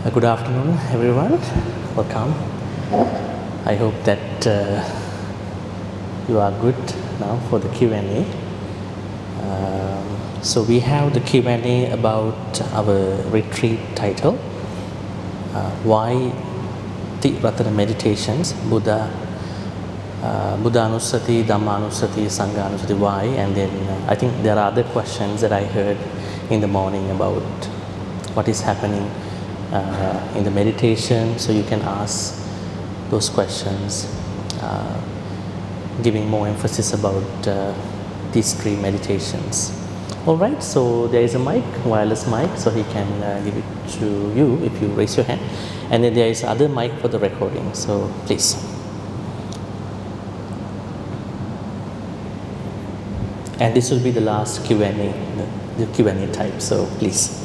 Good afternoon, everyone. Welcome. I hope that you are good now for the Q&A. So we have the Q&A about our retreat title, Why Ti-Ratana Meditations, Buddha Anusati, Dhamma Anusati, Sangha Anusati, why? And then I think there are other questions that I heard in the morning about what is happening in the meditation, so you can ask those questions, giving more emphasis about these three meditations. All right, so there is a mic, wireless mic, so he can give it to you if you raise your hand. And then there is other mic for the recording, so please. And this will be the last Q&A, the Q&A type, so please.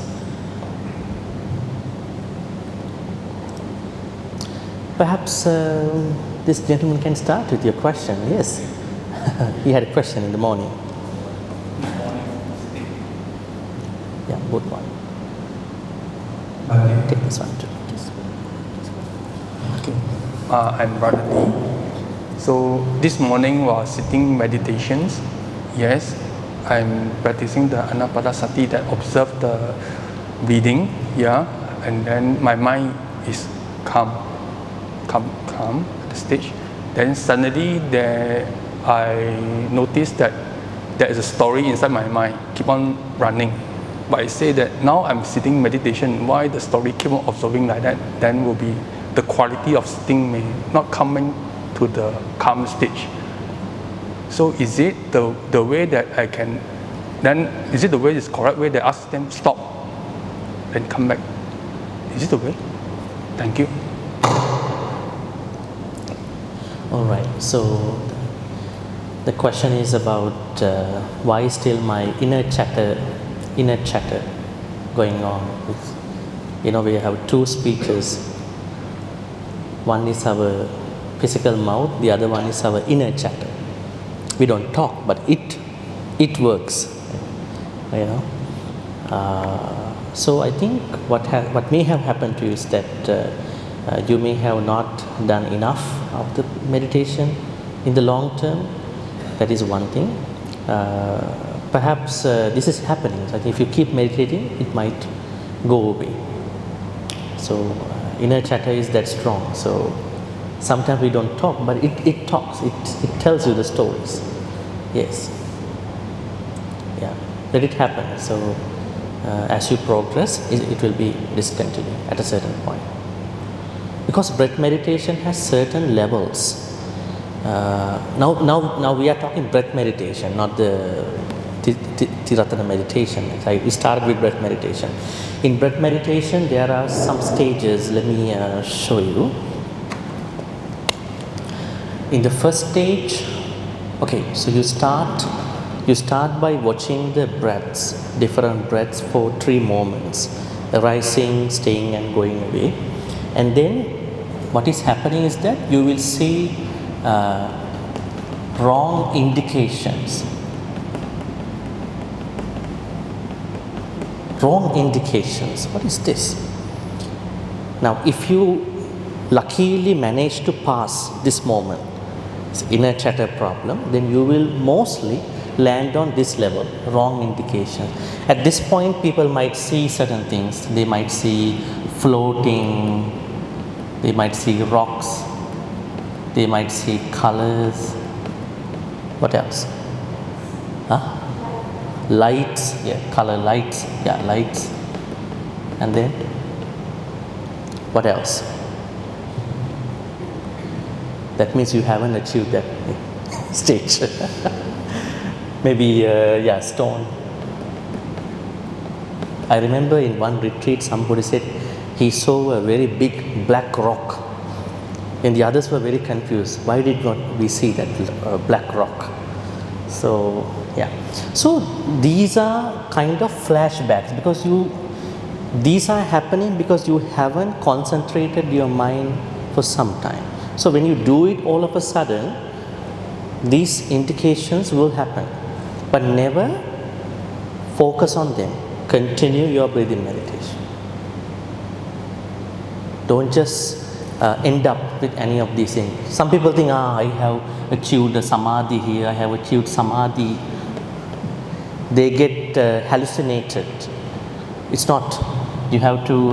Perhaps this gentleman can start with your question. Yes, he had a question in the morning. Yeah, both one. Take this one too. Okay. I'm Brother Lee. So this morning while sitting meditations, yes, I'm practicing the Anapanasati that observe the breathing, yeah, and then my mind is calm at the stage. Then suddenly I noticed that there is a story inside my mind, keep on running. But I say that now I'm sitting meditation, why the story keep on observing like that, then will be the quality of sitting may not coming to the calm stage. So is it the way that I can, then is it the way is correct way that ask them stop and come back? Is it the way? Thank you. All right, so the question is about why still my inner chatter going on. We have two speakers. One is our physical mouth, the other one is our inner chatter. We don't talk, but it works. So I think what may have happened to you is that you may have not done enough of the meditation in the long term. That is one thing. Perhaps this is happening. So if you keep meditating, it might go away. So inner chatter is that strong. So sometimes we don't talk, but it talks. It tells you the stories. Yes. Yeah. Let it happen. So as you progress, it will be discontinued at a certain point. Because breath meditation has certain levels. Now we are talking breath meditation, not the Ti-Ratana meditation. We started with breath meditation. In breath meditation, there are some stages. Let me show you. In the first stage, okay, so you start by watching the breaths, different breaths for 3 moments, arising, staying, and going away. And then what is happening is that you will see wrong indications. Wrong indications. What is this? Now, if you luckily manage to pass this moment, inner chatter problem, then you will mostly land on this level, wrong indication. At this point, people might see certain things. They might see floating, they might see rocks, they might see colors. What else? Huh? Lights, yeah, color lights, yeah, lights. And then, what else? That means you haven't achieved that stage. Maybe, stone. I remember in one retreat, somebody said he saw a very big black rock, and the others were very confused. Why did not we see that black rock? So, yeah. So these are kind of flashbacks because these are happening because you haven't concentrated your mind for some time. So when you do it all of a sudden, these indications will happen, but never focus on them. Continue your breathing meditation. Don't just end up with any of these things. Some people think, I have achieved a samadhi here, I have achieved samadhi. They get hallucinated. It's not. You have to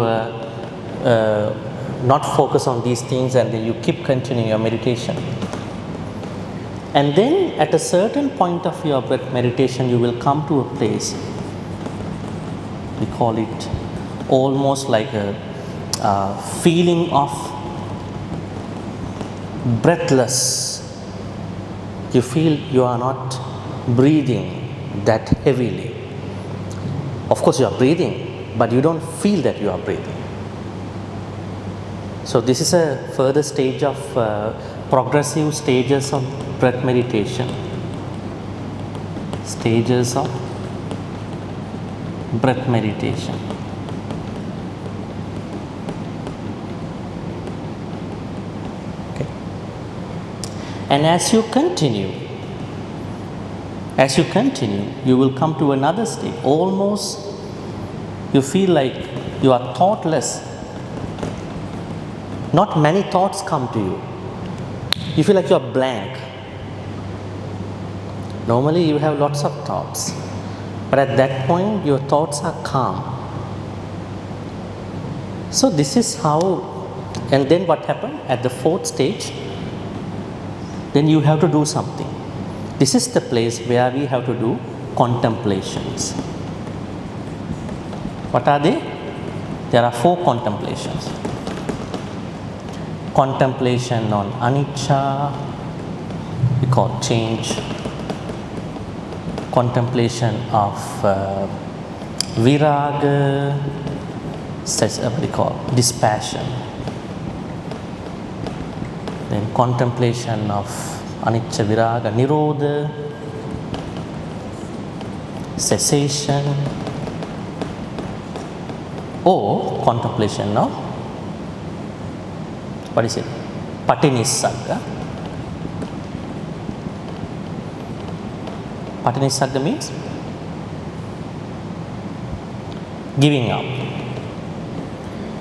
not focus on these things, and then you keep continuing your meditation. And then at a certain point of your meditation, you will come to a place, we call it almost like a feeling of breathless. You feel you are not breathing that heavily. Of course you are breathing, but you don't feel that you are breathing. So this is a further stage of progressive stages of breath meditation. Stages of breath meditation. Okay. And as you continue, you will come to another state. Almost you feel like you are thoughtless. Not many thoughts come to you. You feel like you are blank. Normally you have lots of thoughts, but at that point your thoughts are calm. So this is how, and then what happened at the fourth stage, then you have to do something. This is the place where we have to do contemplations. What are they? There are 4 contemplations. Contemplation on anicca, we call change. Contemplation of viraga, such as what we call dispassion. Then contemplation of anicca, viraga, nirodha, cessation, or contemplation of, what is it? Patinissagga. Patinissagga means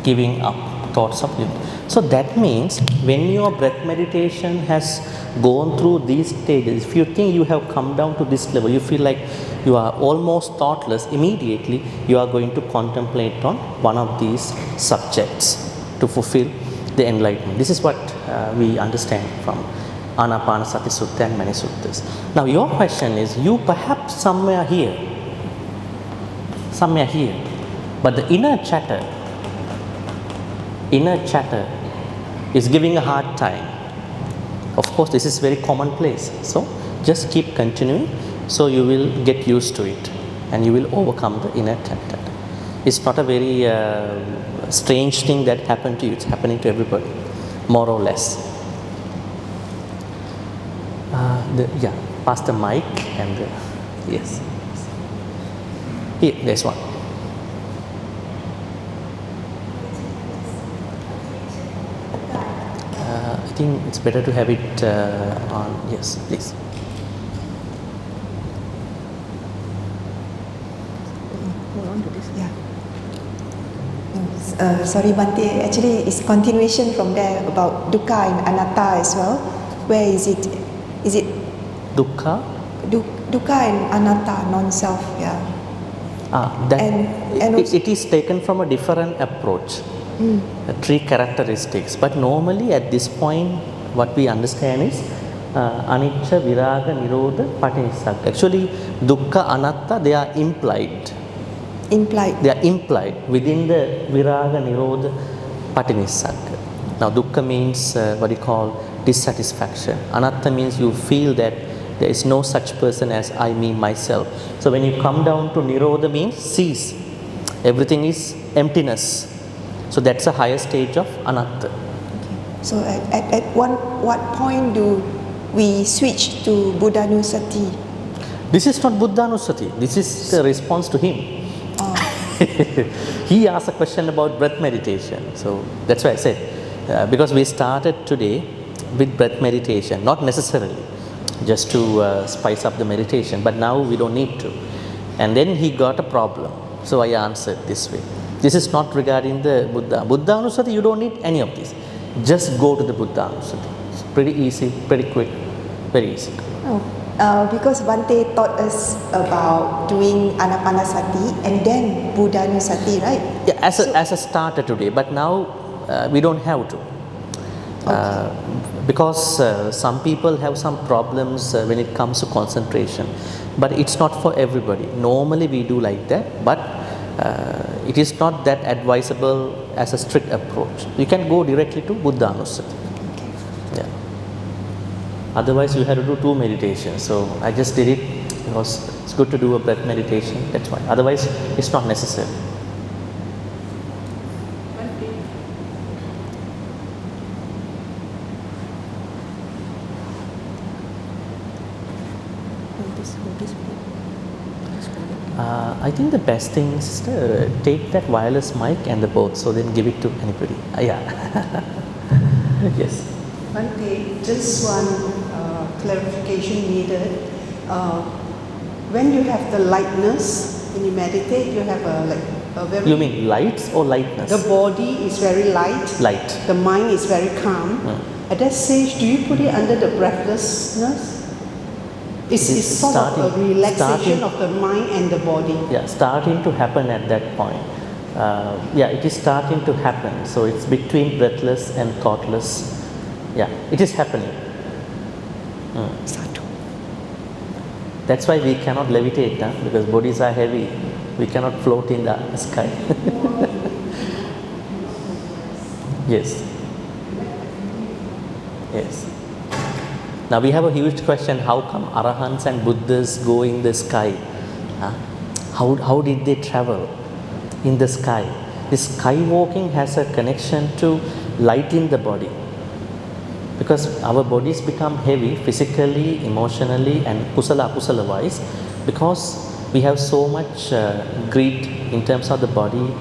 giving up thoughts of living. So that means when your breath meditation has gone through these stages, if you think you have come down to this level, you feel like you are almost thoughtless, immediately you are going to contemplate on one of these subjects to fulfill the enlightenment. This is what we understand from Anapanasati Sutta and many suttas. Now your question is, you perhaps somewhere here, but the inner chatter is giving a hard time. Of course this is very commonplace, so just keep continuing, so you will get used to it and you will overcome the inner chatter. It's not a very strange thing that happened to you, it's happening to everybody, more or less. Pass the mic and yes. Here, there's one. I think it's better to have it on, yes, please. Hold on to this. Yeah. Sorry, Bhante. Actually, it's continuation from there about dukkha and anatta as well. Where is it? Is it Dukkha? Dukkha and anatta, non-self. Yeah. It is taken from a different approach. 3 characteristics, but normally at this point what we understand is anicca, viraga, nirodha, patinissagga. Actually dukkha, anatta, they are implied. They are implied within the viraga, nirodha, patinissagga. Now dukkha means what we call dissatisfaction. Anatta means you feel that there is no such person as I, me, myself. So when you come down to nirodha means cease. Everything is emptiness. So that's a higher stage of anatta. Okay. So at what point do we switch to Buddhanusati? This is not Buddhanusati. This is the response to him. He asked a question about breath meditation. So that's why I said, because we started today with breath meditation, not necessarily just to spice up the meditation, but now we don't need to. And then he got a problem. So I answered this way. This is not regarding the Buddha. Buddha Anusati, you don't need any of this. Just go to the Buddha Anusati. It's pretty easy, pretty quick, very easy. Oh, because Bhante taught us about doing Anapanasati and then Buddhanusati, right? Yeah, as a starter today, but now we don't have to. Because some people have some problems when it comes to concentration, but it's not for everybody. Normally we do like that, but it is not that advisable as a strict approach. You can go directly to Buddha Anusati. Yeah. Otherwise you have to do 2 meditations. So I just did it because it's good to do a breath meditation, that's why. Otherwise it's not necessary. I think the best thing is to take that wireless mic and the both, so then give it to anybody. Yeah. Yes. Bhante, just one clarification needed. When you have the lightness, when you meditate, you have a very... You mean lights or lightness? The body is very light. Light. The mind is very calm. At that stage, do you put it under the breathlessness? It's sort of a relaxation of the mind and the body. Yeah, starting to happen at that point. Yeah, it is starting to happen. So it's between breathless and thoughtless. Yeah, it is happening. That's why we cannot levitate, because bodies are heavy. We cannot float in the sky. Yes. Yes. Now we have a huge question, how come Arahants and Buddhas go in the sky? How did they travel in the sky? This sky walking has a connection to light in the body. Because our bodies become heavy physically, emotionally and kusala wise, because we have so much greed in terms of the body,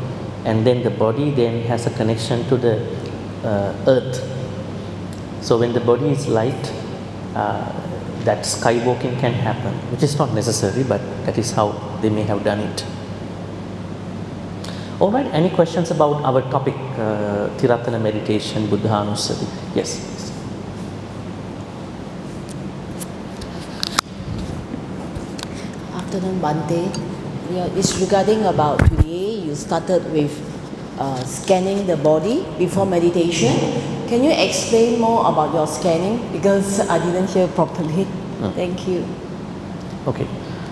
and then the body then has a connection to the earth. So when the body is light, that sky walking can happen, which is not necessary, but that is how they may have done it. All right, any questions about our topic, Ti-Ratana meditation, Buddha Anusati? Yes. Afternoon, Bhante. Yeah, it's regarding about today. You started with scanning the body before meditation. Can you explain more about your scanning? Because I didn't hear properly. Thank you. Okay.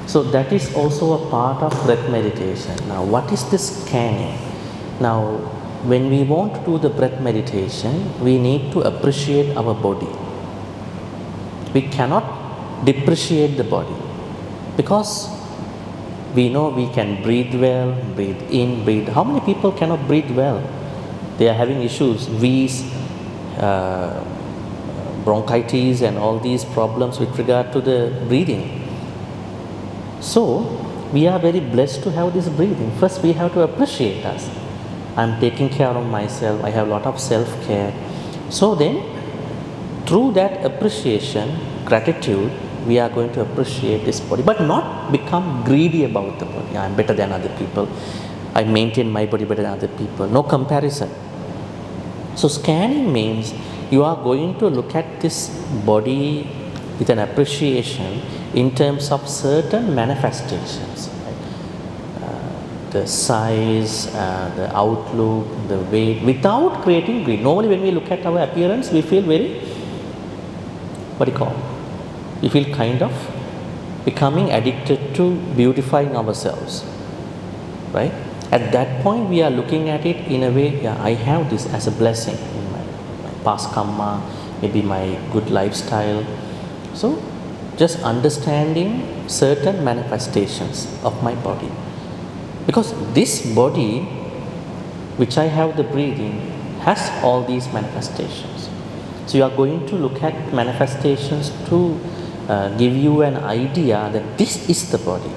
So that is also a part of breath meditation. Now, what is the scanning? Now, when we want to do the breath meditation, we need to appreciate our body. We cannot depreciate the body, because we know we can breathe well, breathe in, breathe. How many people cannot breathe well? They are having issues, wheeze, bronchitis and all these problems with regard to the breathing. So, we are very blessed to have this breathing. First, we have to appreciate us. I am taking care of myself, I have a lot of self-care. So then, through that appreciation, gratitude, we are going to appreciate this body, but not become greedy about the body. I am better than other people. I maintain my body better than other people. No comparison. So scanning means you are going to look at this body with an appreciation in terms of certain manifestations. Right? The size, the outlook, the weight, without creating greed. Normally when we look at our appearance, we feel very, we feel kind of becoming addicted to beautifying ourselves, right? At that point, we are looking at it in a way, yeah, I have this as a blessing in my past karma, maybe my good lifestyle. So, just understanding certain manifestations of my body. Because this body, which I have the breathing, has all these manifestations. So, you are going to look at manifestations to give you an idea that this is the body.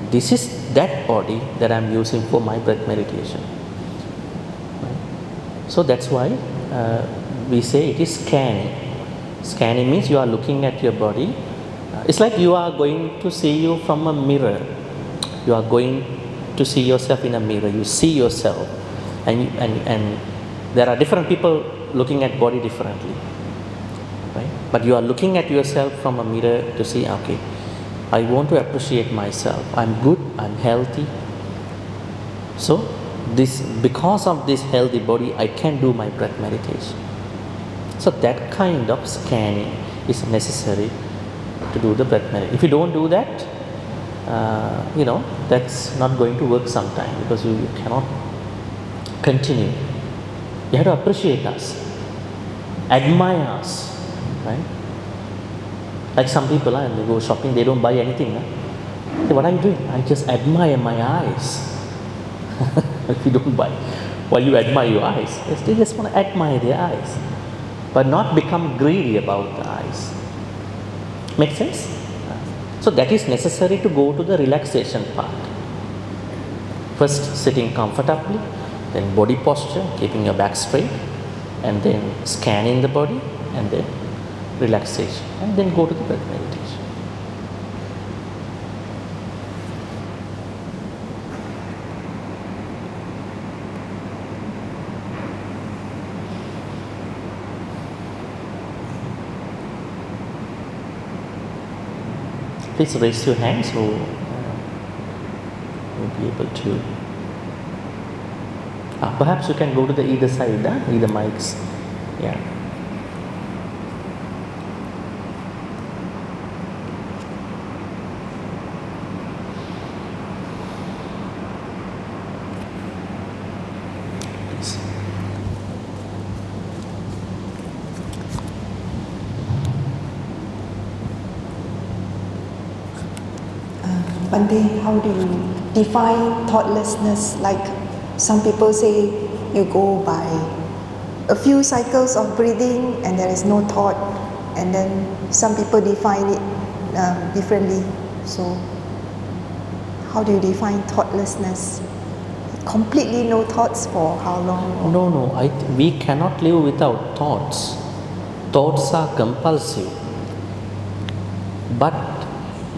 This is that body that I am using for my breath meditation. Right? So that's why we say it is scanning. Scanning means you are looking at your body. It's like you are going to see you from a mirror. You are going to see yourself in a mirror. You see yourself, and there are different people looking at body differently, right? But you are looking at yourself from a mirror to see, okay, I want to appreciate myself. I'm good, I'm healthy. So because of this healthy body, I can do my breath meditation. So that kind of scanning is necessary to do the breath meditation. If you don't do that, that's not going to work sometime, because you cannot continue. You have to appreciate us, admire us, right? Like some people, and they go shopping, they don't buy anything. Say, what are you doing? I just admire my eyes. If you don't buy, while you admire your eyes, they just want to admire their eyes, but not become greedy about the eyes. Make sense? So that is necessary to go to the relaxation part. First, sitting comfortably, then body posture, keeping your back straight, and then scanning the body, and then relaxation, and then go to the breath meditation. Please raise your hand so you'll be able to. Perhaps you can go to the either side, either mics. Yeah. Bhante, how do you define thoughtlessness? Like some people say you go by a few cycles of breathing and there is no thought, and then some people define it differently. So how do you define thoughtlessness? Completely no thoughts for how long? No, we cannot live without thoughts. Thoughts are compulsive. But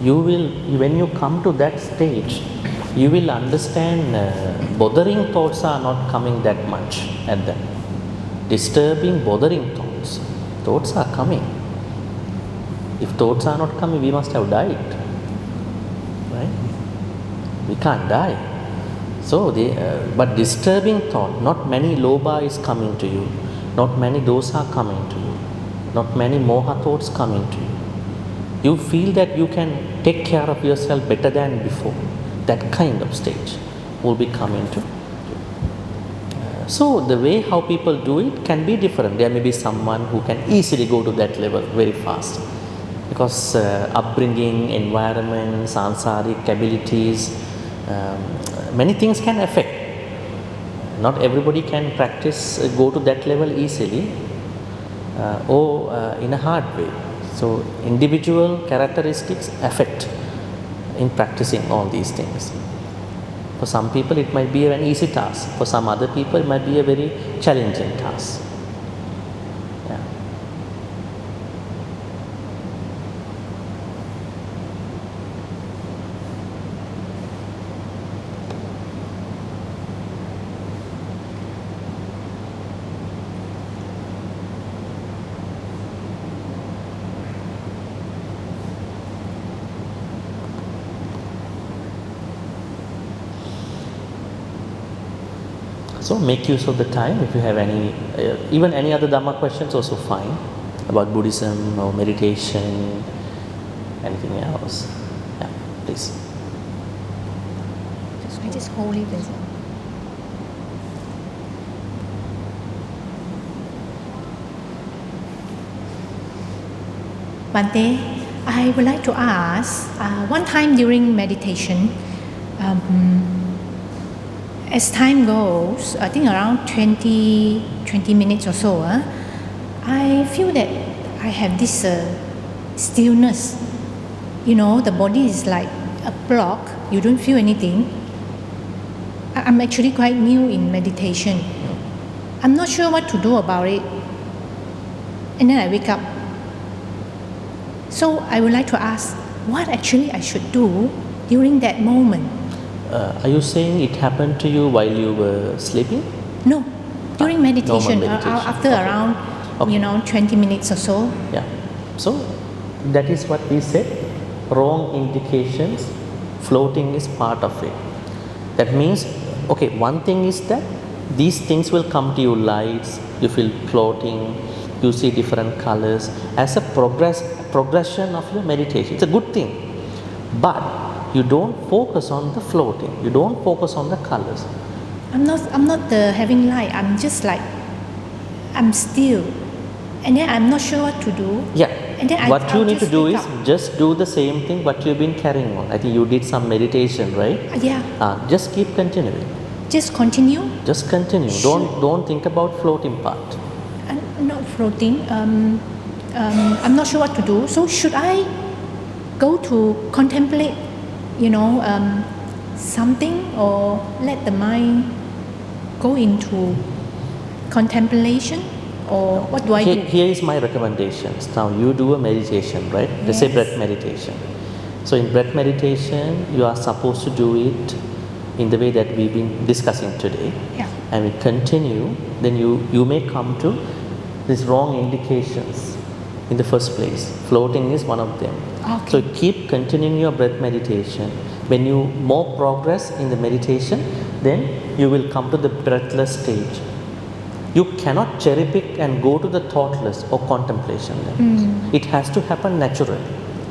when you come to that stage, you will understand bothering thoughts are not coming that much at them. Disturbing, bothering thoughts are coming. If thoughts are not coming, we must have died. Right? We can't die. So, but disturbing thought, not many lobha is coming to you, not many dosa coming to you, not many moha thoughts coming to you. You feel that you can take care of yourself better than before. That kind of stage will be coming to you. So the way how people do it can be different. There may be someone who can easily go to that level very fast, because upbringing, environment, sansaric abilities, many things can affect. Not everybody can go to that level easily or in a hard way. So individual characteristics affect in practicing all these things. For some people it might be an easy task. For some other people it might be a very challenging task. Yeah. So make use of the time. If you have any, even any other Dhamma questions, also fine, about Buddhism or meditation, anything else. Yeah, please. I just hold it as Bhante, I would like to ask, one time during meditation, as time goes, I think around 20 minutes or so, I feel that I have this stillness. You know, the body is like a block, you don't feel anything. I'm actually quite new in meditation. I'm not sure what to do about it. And then I wake up. So I would like to ask, what actually I should do during that moment? Are you saying it happened to you while you were sleeping? No, during meditation, meditation. after Okay. around, Okay. 20 minutes or so. Yeah. So that is what we said. Wrong indications, floating is part of it. That means, okay, one thing is that these things will come to you, lights, you feel floating, you see different colors as a progression of your meditation. It's a good thing. But you don't focus on the floating, you don't focus on the colors. I'm not having light. I'm just like, I'm still, and then I'm not sure what to do. Yeah. And then What you I'll need to just do wake is up. just do the same thing what you've been carrying on. I think you did some meditation, right? Yeah, Just keep continuing. just continue. Just continue. Don't think about floating part. I'm not floating. I'm not sure what to do. So should I go to contemplate, something, or let the mind go into contemplation, or what do I do? Here is my recommendations. Now you do a meditation, right? Let's say Yes. breath meditation. So in breath meditation, you are supposed to do it in the way that we've been discussing today. Yeah. And we continue, then you may come to these wrong indications in the first place. Floating is one of them. Okay. So keep continuing your breath meditation. When you more progress in the meditation, then you will come to the breathless stage. You cannot cherry pick and go to the thoughtless or contemplation then. It has to happen naturally.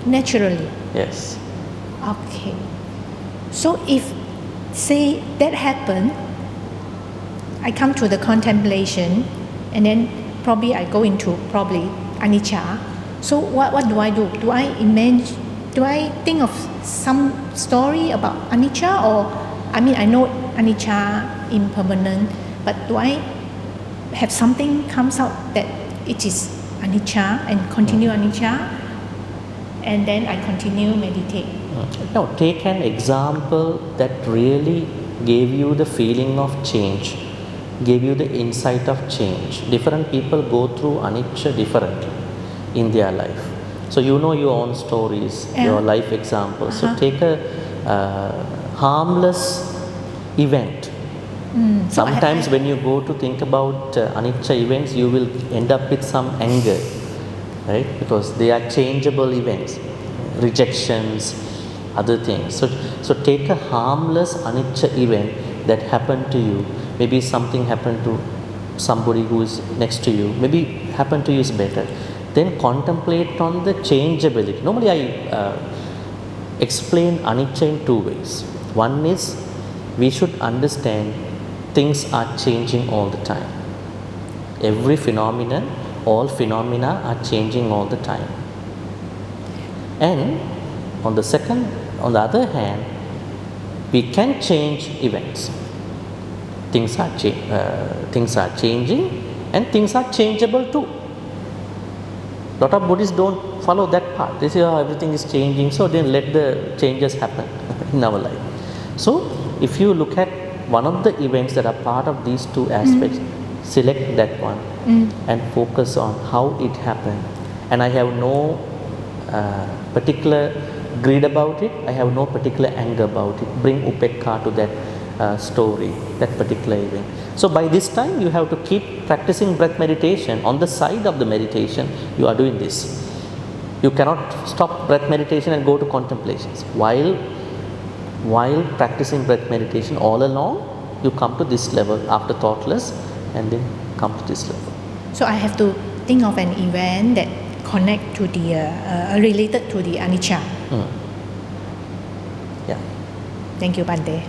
Naturally. Yes. Okay. So if, say, that happened, I come to the contemplation, and then probably I go into anicca. So what do I do? Do I think of some story about anicca, or I know anicca, impermanent, but do I have something comes out that it is anicca and continue anicca, and then I continue meditate? Now take an example that really gave you the feeling of change, gave you the insight of change. Different people go through anicca differently in their life. So you know your own stories, your life examples. So take a harmless event. Sometimes when you go to think about anicca events, you will end up with some anger, right? Because they are changeable events, rejections, other things. So take a harmless anicca event that happened to you. Maybe something happened to somebody who is next to you. Maybe happened to you is better. Then contemplate on the changeability. Normally I explain anicca in two ways. One is we should understand things are changing all the time. Every phenomenon, all phenomena are changing all the time. And on the other hand, we can change events. Things are changing and things are changeable too. Lot of Buddhists don't follow that part. They say, oh, everything is changing, so then let the changes happen in our life. So if you look at one of the events that are part of these two aspects, select that one and focus on how it happened. And I have no particular greed about it, I have no particular anger about it. Bring upekka to that story, that particular event. So by this time you have to keep practicing breath meditation. On the side of the meditation, you are doing this. You cannot stop breath meditation and go to contemplations. While practicing breath meditation all along, you come to this level after thoughtless, and then come to this level. So I have to think of an event that connect to the related to the anicca. Yeah. Thank you, Bhante.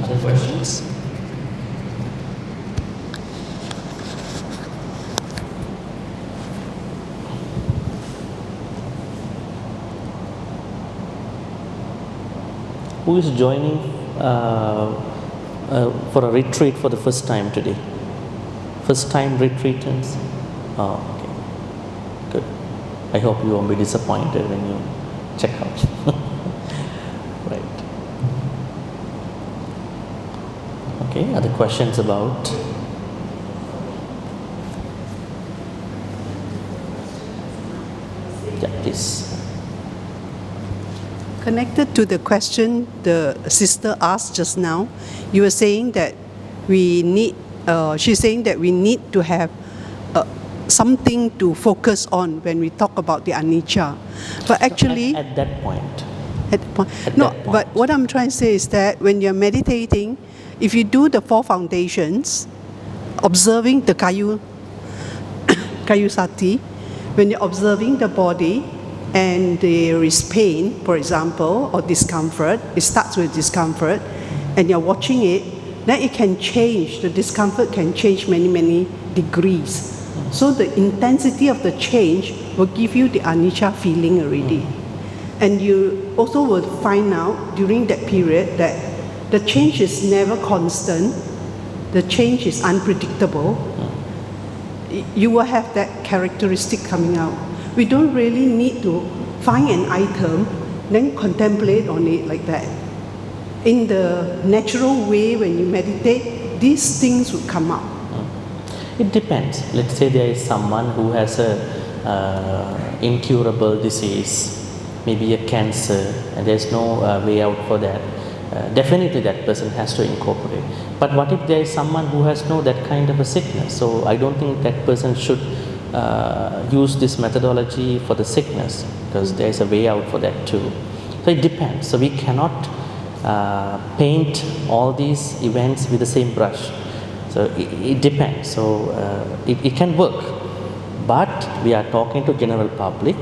Other questions? Who is joining for a retreat for the first time today? first time retreatants? Oh, okay. Good. I hope you won't be disappointed when you check out. Right. Okay, other questions about? Yeah, please. Connected to the question the sister asked just now, you were saying that we need, she's saying that we need to have something to focus on when we talk about the anicca. But actually, At that point. at the point, At no, that point. but what I'm trying to say is that when you're meditating, if you do the 4 foundations, observing the Kayusati, when you're observing the body and there is pain, for example, or discomfort, it starts with discomfort, and you're watching it, then it can change, the discomfort can change many, many degrees. So the intensity of the change will give you the anicca feeling already. And you also will find out during that period that the change is never constant, the change is unpredictable. You will have that characteristic coming out. We don't really need to find an item, then contemplate on it like that. In the natural way, when you meditate, these things will come up. It depends. Let's say there is someone who has a incurable disease, maybe a cancer, and there's no way out for that. Definitely that person has to incorporate. But what if there is someone who has no that kind of a sickness? So I don't think that person should use this methodology for the sickness, because there is a way out for that too. So it depends. So we cannot paint all these events with the same brush. So it depends. So it can work, but we are talking to general public.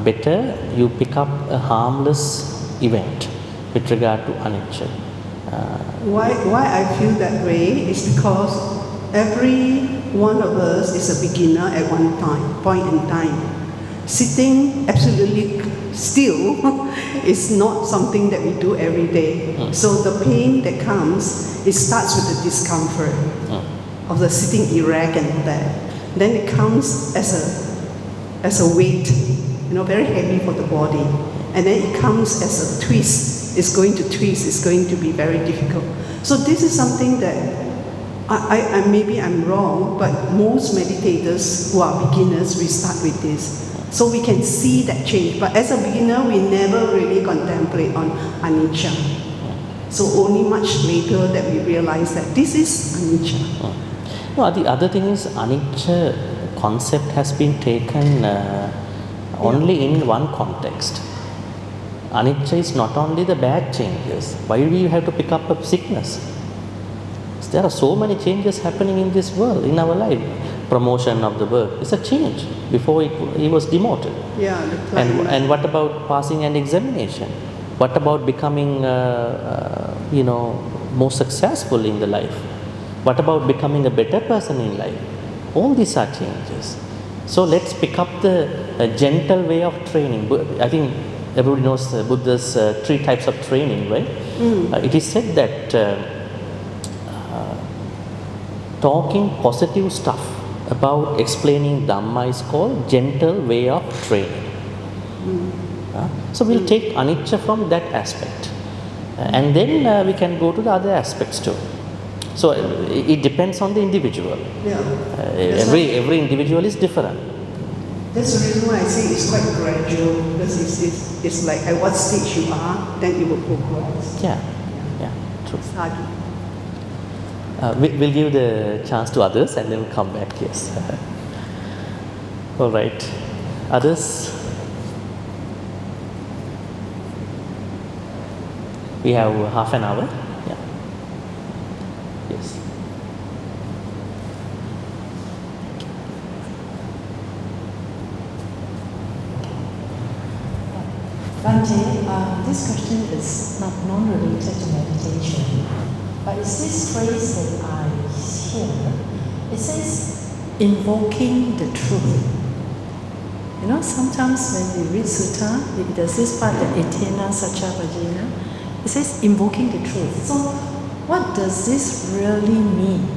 Better you pick up a harmless event with regard to anicca. Why I feel that way is because every one of us is a beginner at one point in time. Sitting absolutely still is not something that we do every day. So the pain that comes, it starts with the discomfort of the sitting erect and that. Then it comes as a weight, very heavy for the body. And then it comes as a twist. It's going to twist, it's going to be very difficult. So this is something that maybe I'm wrong, but most meditators who are beginners, we start with this. So we can see that change. But as a beginner, we never really contemplate on anicca. So only much later that we realize that this is anicca. No, the other thing is anicca concept has been taken only in one context. Anicca is not only the bad changes. Why do we have to pick up a sickness? There are so many changes happening in this world, in our life. Promotion of the work is a change. Before he was demoted. Yeah, and what about passing an examination? What about becoming, more successful in the life? What about becoming a better person in life? All these are changes. So let's pick up the gentle way of training. I think everybody knows Buddha's 3 types of training, right? It is said that talking positive stuff about explaining Dhamma is called gentle way of training. So we'll take anicca from that aspect. And then we can go to the other aspects too. So it depends on the individual. Yeah. Every individual is different. That's the reason why I say it's quite gradual, because it's like at what stage you are, then it will progress. Yeah, true. Sadhu. We'll give the chance to others and then we'll come back, yes. All right. Others? We have half an hour. Yeah. Yes. Bhante, this question is not non-related to meditation, but it's this phrase that I hear. It says, invoking the truth. Sometimes when we read sutta, there's this part that etena sacha vajena. It says invoking the truth. So what does this really mean?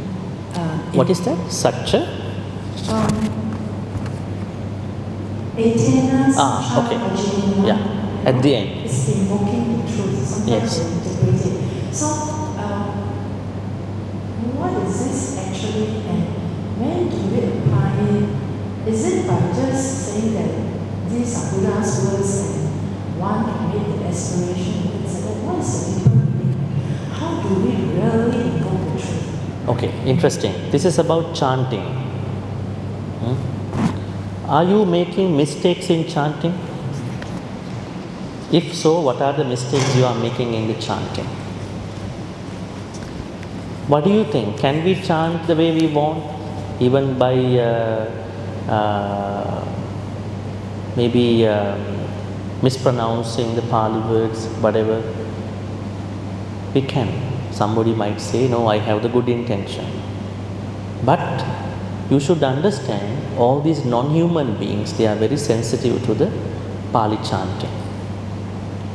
What is that? Satcha? Shah, okay. G.Chandima, Yeah, at the end. It's invoking the truth. Sometimes Yes. they integrate it. So, what is this actually, and when do we apply it? Is it by just saying that these are Buddha's words and one can make the aspiration, etc.? What is the deeper meaning? How do we really invoke the truth? Okay, interesting. This is about chanting. Are you making mistakes in chanting? If so, what are the mistakes you are making in the chanting? What do you think? Can we chant the way we want, even by maybe mispronouncing the Pali words, whatever? We can. Somebody might say, no, I have the good intention. But you should understand, all these non-human beings, they are very sensitive to the Pali chanting.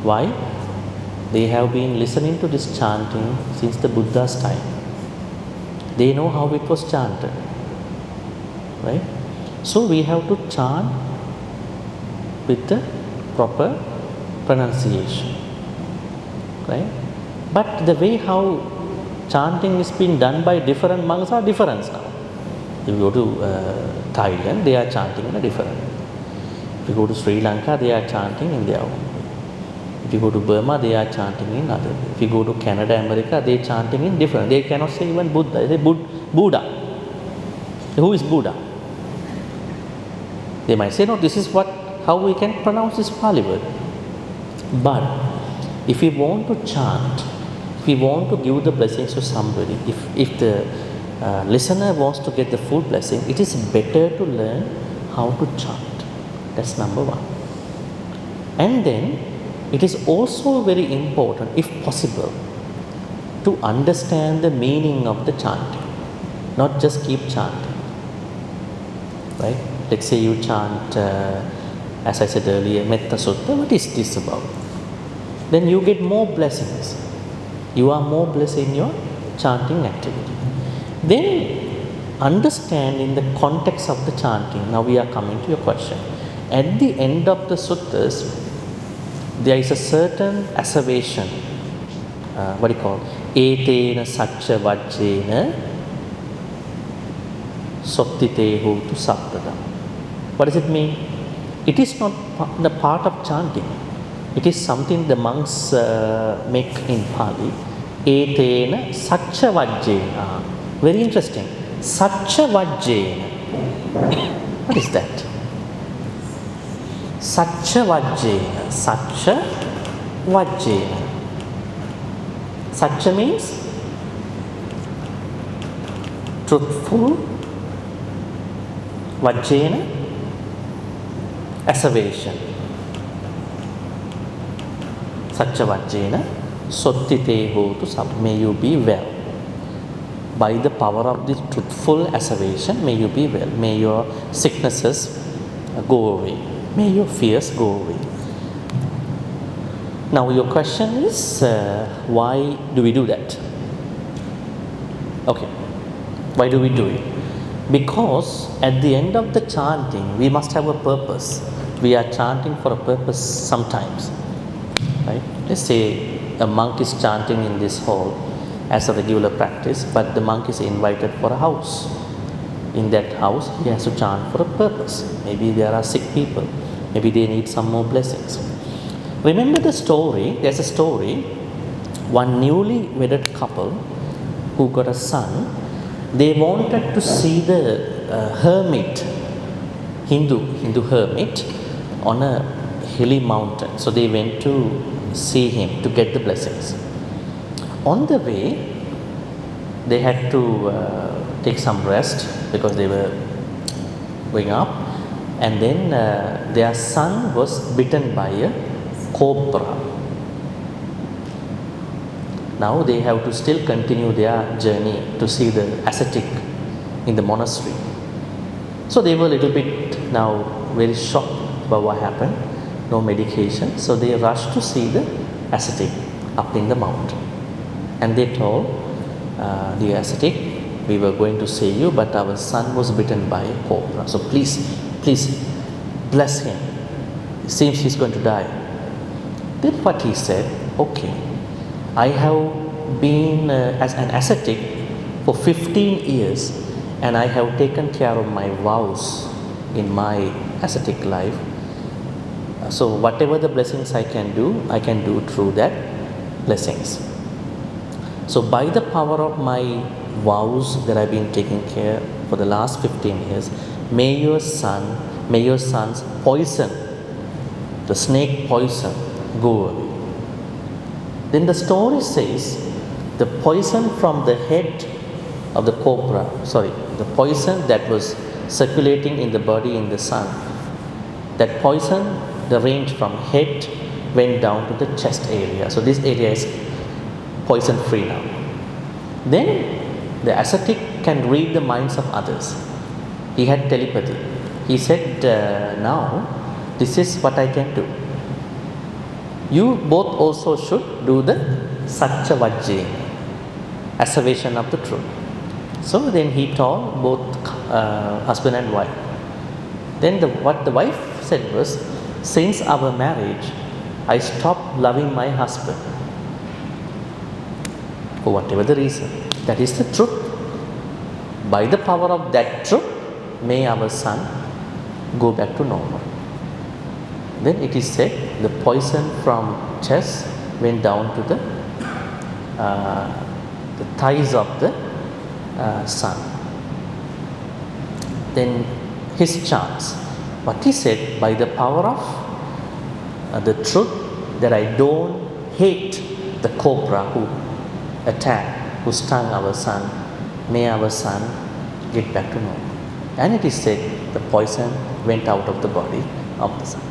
Why? They have been listening to this chanting since the Buddha's time. They know how it was chanted, right? So we have to chant with the proper pronunciation, right? But the way how chanting is being done by different monks are different now. If you go to Thailand, they are chanting in a different way. If you go to Sri Lanka, they are chanting in their own way. If you go to Burma, they are chanting in other way. If you go to Canada, America, they are chanting in different. They cannot say even Buddha, they say Buddha. Who is Buddha? They might say, no, this is how we can pronounce this Pali word. But if we want to chant, if we want to give the blessings to somebody, if the listener wants to get the full blessing, it is better to learn how to chant. That's number one. And then it is also very important, if possible, to understand the meaning of the chanting, not just keep chanting. Right? Let's say you chant, as I said earlier, Metta Sutta. What is this about? Then you get more blessings. You are more blessed in your chanting activity. Then understand in the context of the chanting. Now we are coming to your question. At the end of the suttas, there is a certain asseveration. What do you call? Etena Satcha Vajjena Sottite Hotu Saptada. What does it mean? It is not the part of chanting. It is something the monks make in Pali. Etena Satcha Vajjena. Very interesting. Satcha Vajjena. What is that? Satcha Vajjena. Satcha Vajjena. Satcha means truthful. Vajjena, asseveration. Satcha Vajjena, sottite hotu sab. May you be well. By the power of this truthful asseveration, may you be well. May your sicknesses go away. May your fears go away. Now your question is, why do we do that? Okay, why do we do it? Because at the end of the chanting, we must have a purpose. We are chanting for a purpose sometimes, right? Let's say a monk is chanting in this hall as a regular practice, but the monk is invited for a house. In that house, he has to chant for a purpose. Maybe there are sick people. Maybe they need some more blessings. Remember the story, there's a story, one newly wedded couple who got a son. They wanted to see the hermit, Hindu hermit, on a hilly mountain. So they went to see him to get the blessings. On the way, they had to take some rest because they were going up. And then their son was bitten by a cobra. Now they have to still continue their journey to see the ascetic in the monastery. So they were a little bit now very shocked about what happened. No medication. So they rushed to see the ascetic up in the mountain. And they told the ascetic, we were going to see you, but our son was bitten by a cobra. So please bless him. It seems he's going to die. Then what he said, okay, I have been as an ascetic for 15 years and I have taken care of my vows in my ascetic life. So whatever the blessings I can do through that blessings. So by the power of my vows that I've been taking care for the last 15 years, may your son's poison, the snake poison, go away. Then the story says the poison from the head of the cobra, the poison that was circulating in the body in the son, that poison, the range from head went down to the chest area. So this area is poison free now. Then the ascetic can read the minds of others. He had telepathy. He said, now this is what I can do. You both also should do the Satya Vajjena, assertion of the truth. So then he told both husband and wife. Then what the wife said was, since our marriage, I stopped loving my husband. For whatever the reason. That is the truth. By the power of that truth, may our son go back to normal. Then it is said the poison from chest went down to the thighs of the son. Then his chants. What he said, by the power of the truth that I don't hate the cobra who attacked, who stung our son, may our son get back to normal. And it is said the poison went out of the body of the son.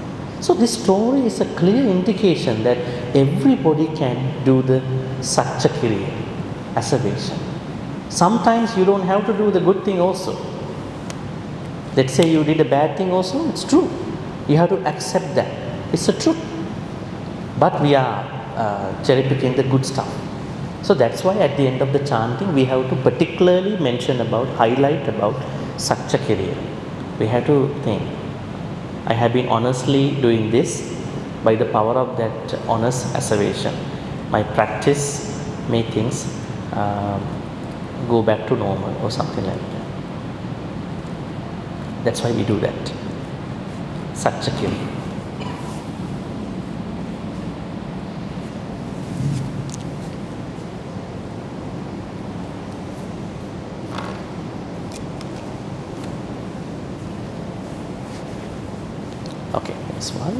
So this story is a clear indication that everybody can do the Satya Kriya, assertion. Sometimes you don't have to do the good thing also. Let's say you did a bad thing also, it's true. You have to accept that. It's the truth. But we are cherry picking the good stuff. So that's why at the end of the chanting, we have to particularly highlight about Satya Kriya. We have to think, I have been honestly doing this by the power of that honest assertion. My practice may things go back to normal or something like that. That's why we do that. Satya Kriya. Okay, next one.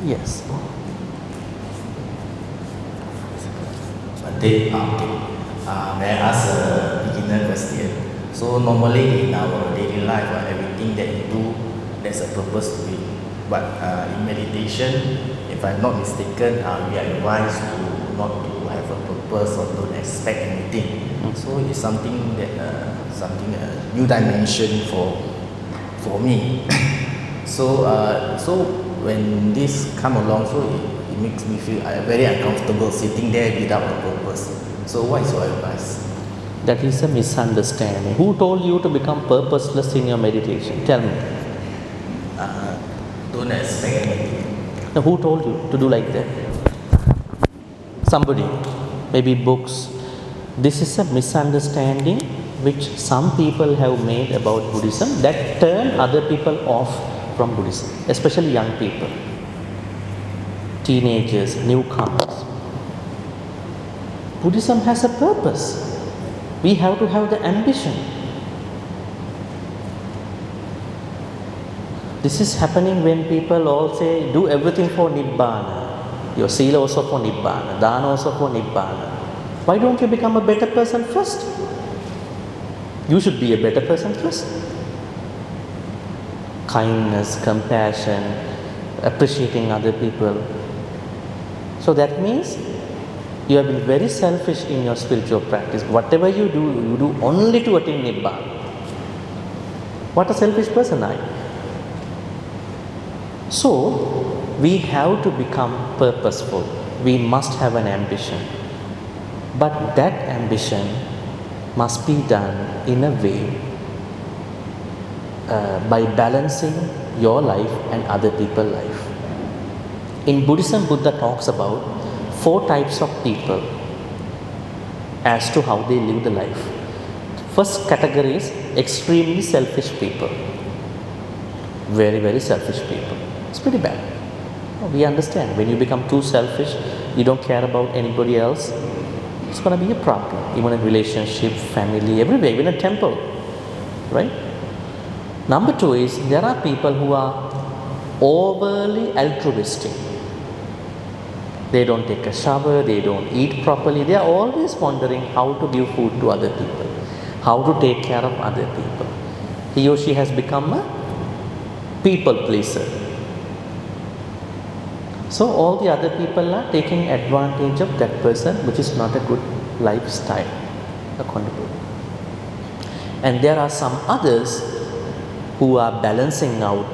Yes. Bhante, may I ask a beginner question? So normally in our daily life, everything that you do, there's a purpose to it. But in meditation, if I'm not mistaken, we are advised to not to have a purpose or don't expect anything. So it's something that a new dimension for me. So when this come along, so it makes me feel very uncomfortable sitting there without a purpose. So what is your advice? That is a misunderstanding. Who told you to become purposeless in your meditation? Tell me. Don't expect anything. Now, who told you to do like that? Somebody, maybe books. This is a misunderstanding which some people have made about Buddhism that turn other people off from Buddhism, especially young people, teenagers, newcomers. Buddhism has a purpose. We have to have the ambition. This is happening when people all say, do everything for Nibbana. Your sila also for Nibbana, dana also for Nibbana. Why don't you become a better person first? You should be a better person first. Kindness, compassion, appreciating other people. So that means you have been very selfish in your spiritual practice. Whatever you do only to attain Nibbana. What a selfish person are you? So, we have to become purposeful. We must have an ambition. But that ambition must be done in a way by balancing your life and other people's life. In Buddhism, Buddha talks about 4 types of people as to how they live the life. First category is extremely selfish people. Very, very selfish people. It's pretty bad. We understand when you become too selfish, you don't care about anybody else, it's going to be a problem. Even in relationship, family, everywhere, even a temple, right? Number 2 is there are people who are overly altruistic. They don't take a shower, they don't eat properly, they are always wondering how to give food to other people, how to take care of other people. He or she has become a people pleaser. So all the other people are taking advantage of that person, which is not a good lifestyle, according to them. And there are some others who are balancing out,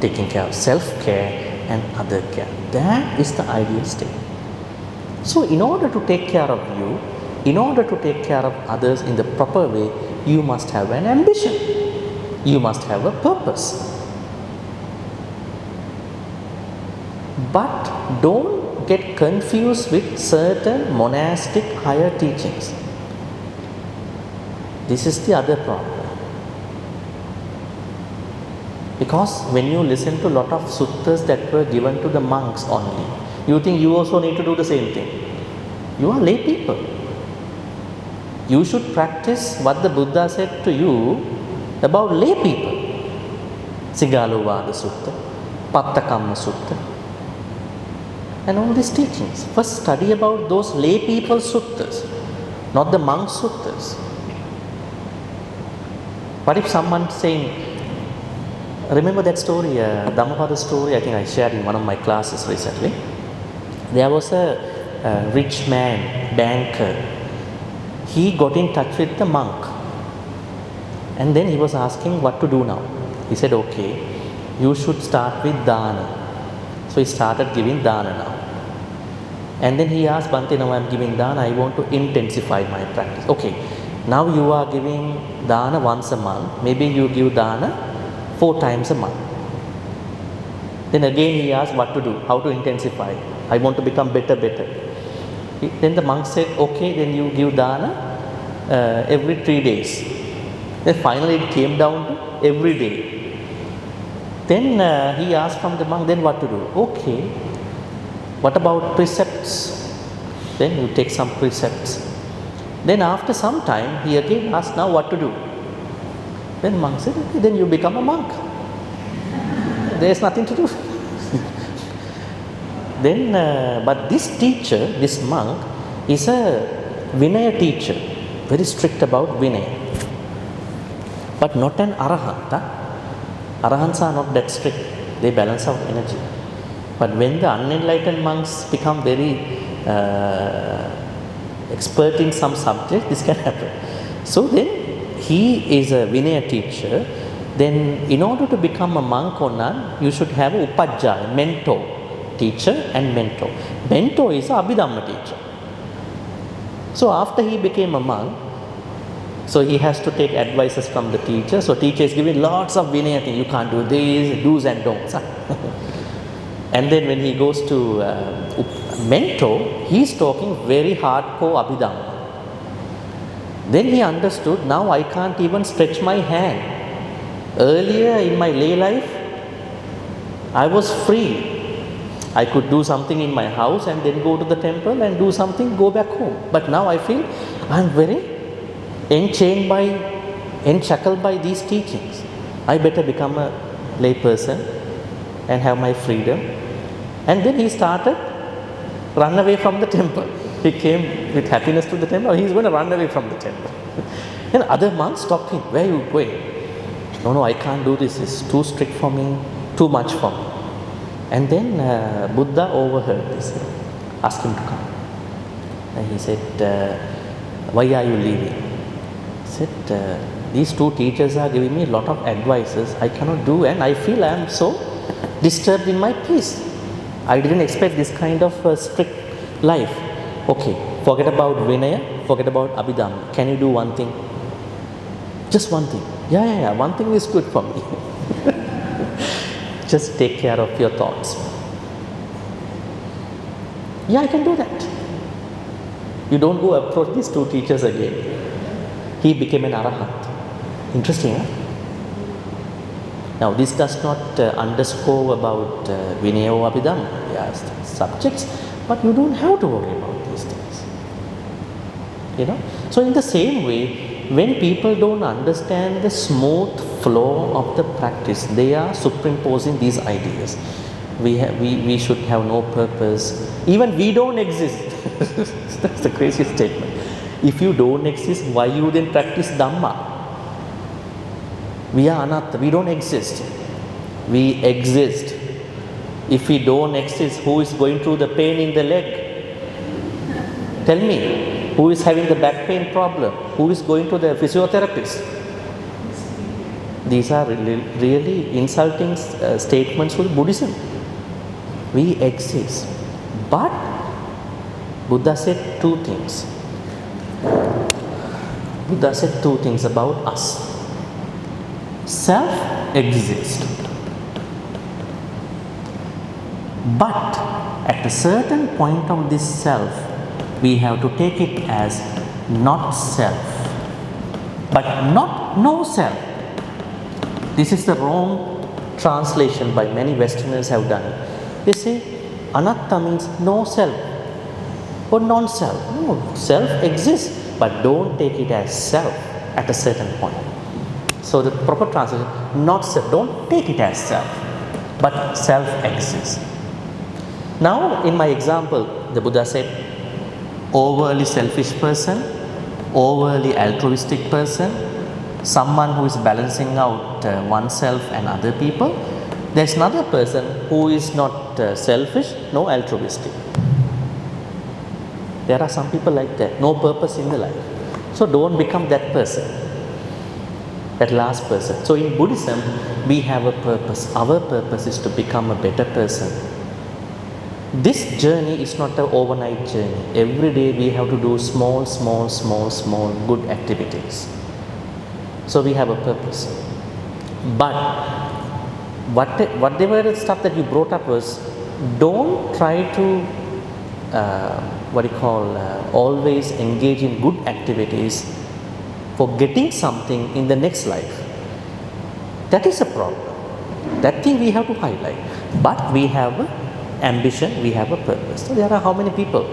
taking care of self-care and other care. That is the ideal state. So in order to take care of you, in order to take care of others in the proper way, you must have an ambition. You must have a purpose. But don't get confused with certain monastic higher teachings. This is the other problem. Because when you listen to a lot of suttas that were given to the monks only, you think you also need to do the same thing. You are lay people. You should practice what the Buddha said to you about lay people. Sigalovada Sutta, Pattakamma Sutta, and all these teachings. First study about those lay people suttas, not the monk suttas. What if someone saying, remember that story, Dhammapada story, I think I shared in one of my classes recently. There was a rich man, banker. He got in touch with the monk. And then he was asking what to do now. He said, okay, you should start with dana. So he started giving dana now. And then he asked, Bhante, now I am giving dana, I want to intensify my practice. Okay, now you are giving dana once a month. Maybe you give dana 4 times a month. Then again he asked what to do, how to intensify. I want to become better. Then the monk said, okay, then you give dana every 3 days. Then finally it came down to every day. Then he asked from the monk, then what to do? Okay, what about precepts? Then you take some precepts. Then after some time, he again asked, now what to do? Then monk said, okay, then you become a monk. There is nothing to do. Then, but this teacher, this monk, is a Vinaya teacher, very strict about Vinaya. But not an Arahanta. Arahants are not that strict. They balance out energy. But when the unenlightened monks become very expert in some subject, this can happen. So then, he is a Vinaya teacher. Then in order to become a monk or nun, you should have a upajjhaya, mentor, teacher and mentor. Mentor is a Abhidhamma teacher. So after he became a monk, so he has to take advices from the teacher. So teacher is giving lots of Vinaya things. You can't do this, do's and don'ts. And then when he goes to mentor, he is talking very hardcore Abhidhamma. Then he understood, now I can't even stretch my hand. Earlier in my lay life, I was free. I could do something in my house and then go to the temple and do something, go back home. But now I feel I am very enshackled by these teachings. I better become a lay person and have my freedom. And then he started run away from the temple. He came with happiness to the temple. He's going to run away from the temple. And other monks stopped him. Where are you going? No, I can't do this. It's too strict for me, too much for me. And then Buddha overheard this, asked him to come. And he said, why are you leaving? He said, these 2 teachers are giving me a lot of advices I cannot do, and I feel I am so disturbed in my peace. I didn't expect this kind of strict life. Okay, forget about Vinaya, forget about Abhidhamma. Can you do one thing? Just one thing. Yeah, one thing is good for me. Just take care of your thoughts. Yeah, I can do that. You don't go approach these two teachers again. He became an arahant. Interesting, huh? Now, this does not underscore about Vinaya or Abhidhamma. Yes, subjects, but you don't have to worry about these things. You know? So, in the same way, when people don't understand the smooth flow of the practice, they are superimposing these ideas. We should have no purpose. Even we don't exist. That's the craziest statement. If you don't exist, why you then practice Dhamma? We are anatta, we don't exist. We exist. If we don't exist, who is going through the pain in the leg? Tell me, who is having the back pain problem? Who is going to the physiotherapist? These are really insulting statements to Buddhism. We exist. But Buddha said two things. Buddha said two things about us. Self exists. But at a certain point of this self, we have to take it as not self, but not no self. This is the wrong translation by many Westerners have done it. They say anatta means no self or non-self. No, self exists, but don't take it as self at a certain point. So the proper translation, not self, don't take it as self, but self exists. Now in my example, the Buddha said, overly selfish person, overly altruistic person, someone who is balancing out oneself and other people. There's another person who is not selfish, no altruistic. There are some people like that, no purpose in the life. So don't become that person, that last person. So in Buddhism, we have a purpose. Our purpose is to become a better person. This journey is not an overnight journey. Every day we have to do small good activities. So we have a purpose. But whatever the stuff that you brought up was, don't try to always engage in good activities for getting something in the next life. That is a problem. That thing we have to highlight. But we have an ambition, we have a purpose. So there are how many people?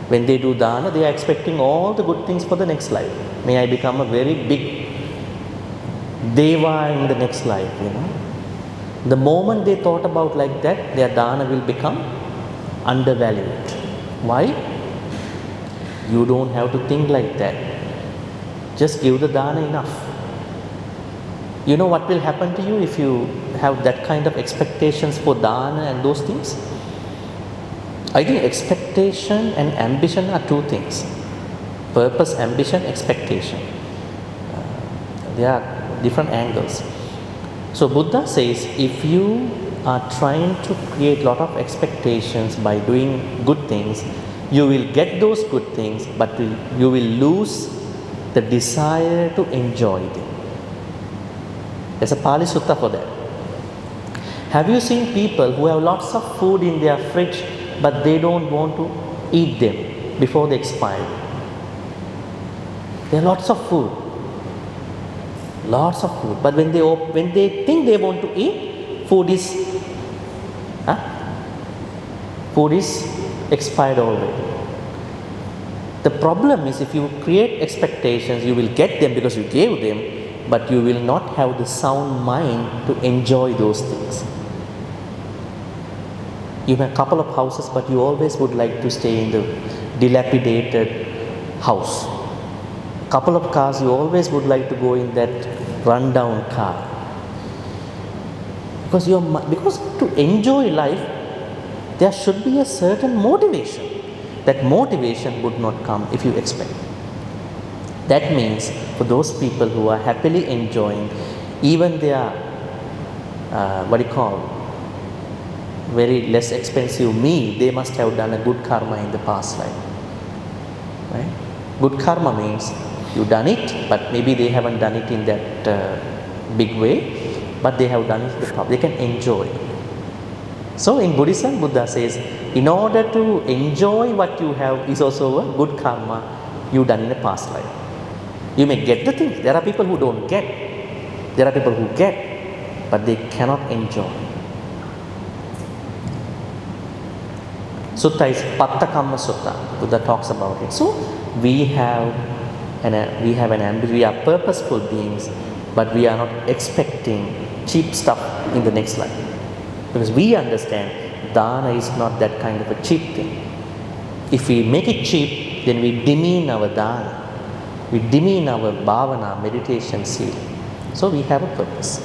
When they do dana, they are expecting all the good things for the next life. May I become a very big deva in the next life, you know. The moment they thought about like that, their dana will become undervalued. Why? You don't have to think like that. Just give the dana enough. You know what will happen to you if you have that kind of expectations for dana and those things? I think expectation and ambition are two things. Purpose, ambition, expectation. They are different angles. So Buddha says, if you are trying to create a lot of expectations by doing good things, you will get those good things, but you will lose the desire to enjoy them. There's a Pali Sutta for that. Have you seen people who have lots of food in their fridge, but they don't want to eat them before they expire? There are lots of food. But when they think they want to eat, food is expired already. The problem is, if you create expectations, you will get them because you gave them, but you will not have the sound mind to enjoy those things. You have a couple of houses, but you always would like to stay in the dilapidated house. Couple of cars, you always would like to go in that rundown car. Because to enjoy life, there should be a certain motivation. That motivation would not come if you expect. That means for those people who are happily enjoying even their very less expensive meal, they must have done a good karma in the past life. Right? Good karma means you done it, but maybe they haven't done it in that big way, but they have done it with they can enjoy. So in Buddhism, Buddha says, in order to enjoy what you have is also a good karma you done in a past life. You may get the things. There are people who don't get. There are people who get, but they cannot enjoy. Sutta is Patta Kamma Sutta. Buddha talks about it. So we have an ambition. We are purposeful beings, but we are not expecting cheap stuff in the next life. Because we understand dana is not that kind of a cheap thing. If we make it cheap, then we demean our dana. We demean our bhavana, meditation, seal. So we have a purpose.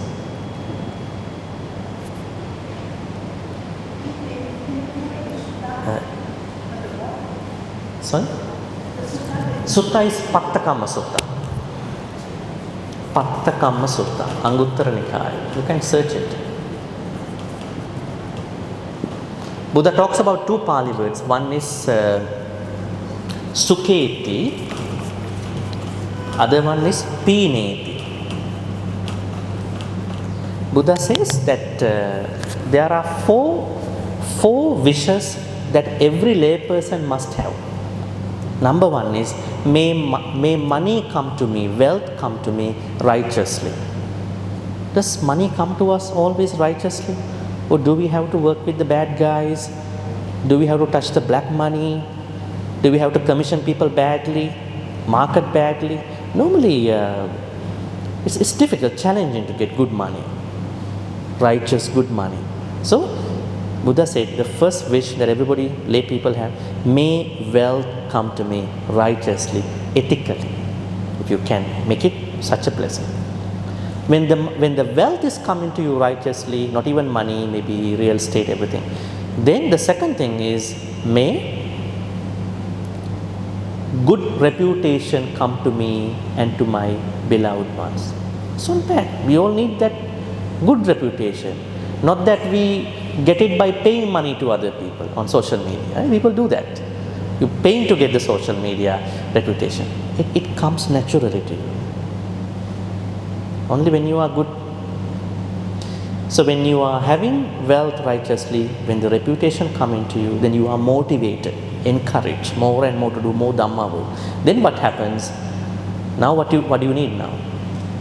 Sorry? Sutta is Patta Kamma Sutta. Patta Kamma Sutta, Anguttara Nikaya. You can search it. Buddha talks about two Pali words. One is Sukheti, other one is Pineti. Buddha says that there are four wishes that every layperson must have. Number one is, may money come to me, wealth come to me righteously. Does money come to us always righteously? Or do we have to work with the bad guys? Do we have to touch the black money? Do we have to commission people badly, market badly? Normally, it's difficult, challenging to get good money, righteous good money. So, Buddha said the first wish that everybody, lay people have, may wealth come to me righteously, ethically. If you can make it such a blessing. When the wealth is coming to you righteously, not even money, maybe real estate, everything, then the second thing is, may good reputation come to me and to my beloved ones. It's not bad. We all need that good reputation. Not that we get it by paying money to other people on social media. People do that. You paying to get the social media reputation. It comes naturally to you. Only when you are good. So when you are having wealth righteously, when the reputation coming to you, then you are motivated, encouraged more and more to do more Dhamma work. Then what happens? Now what do you need now?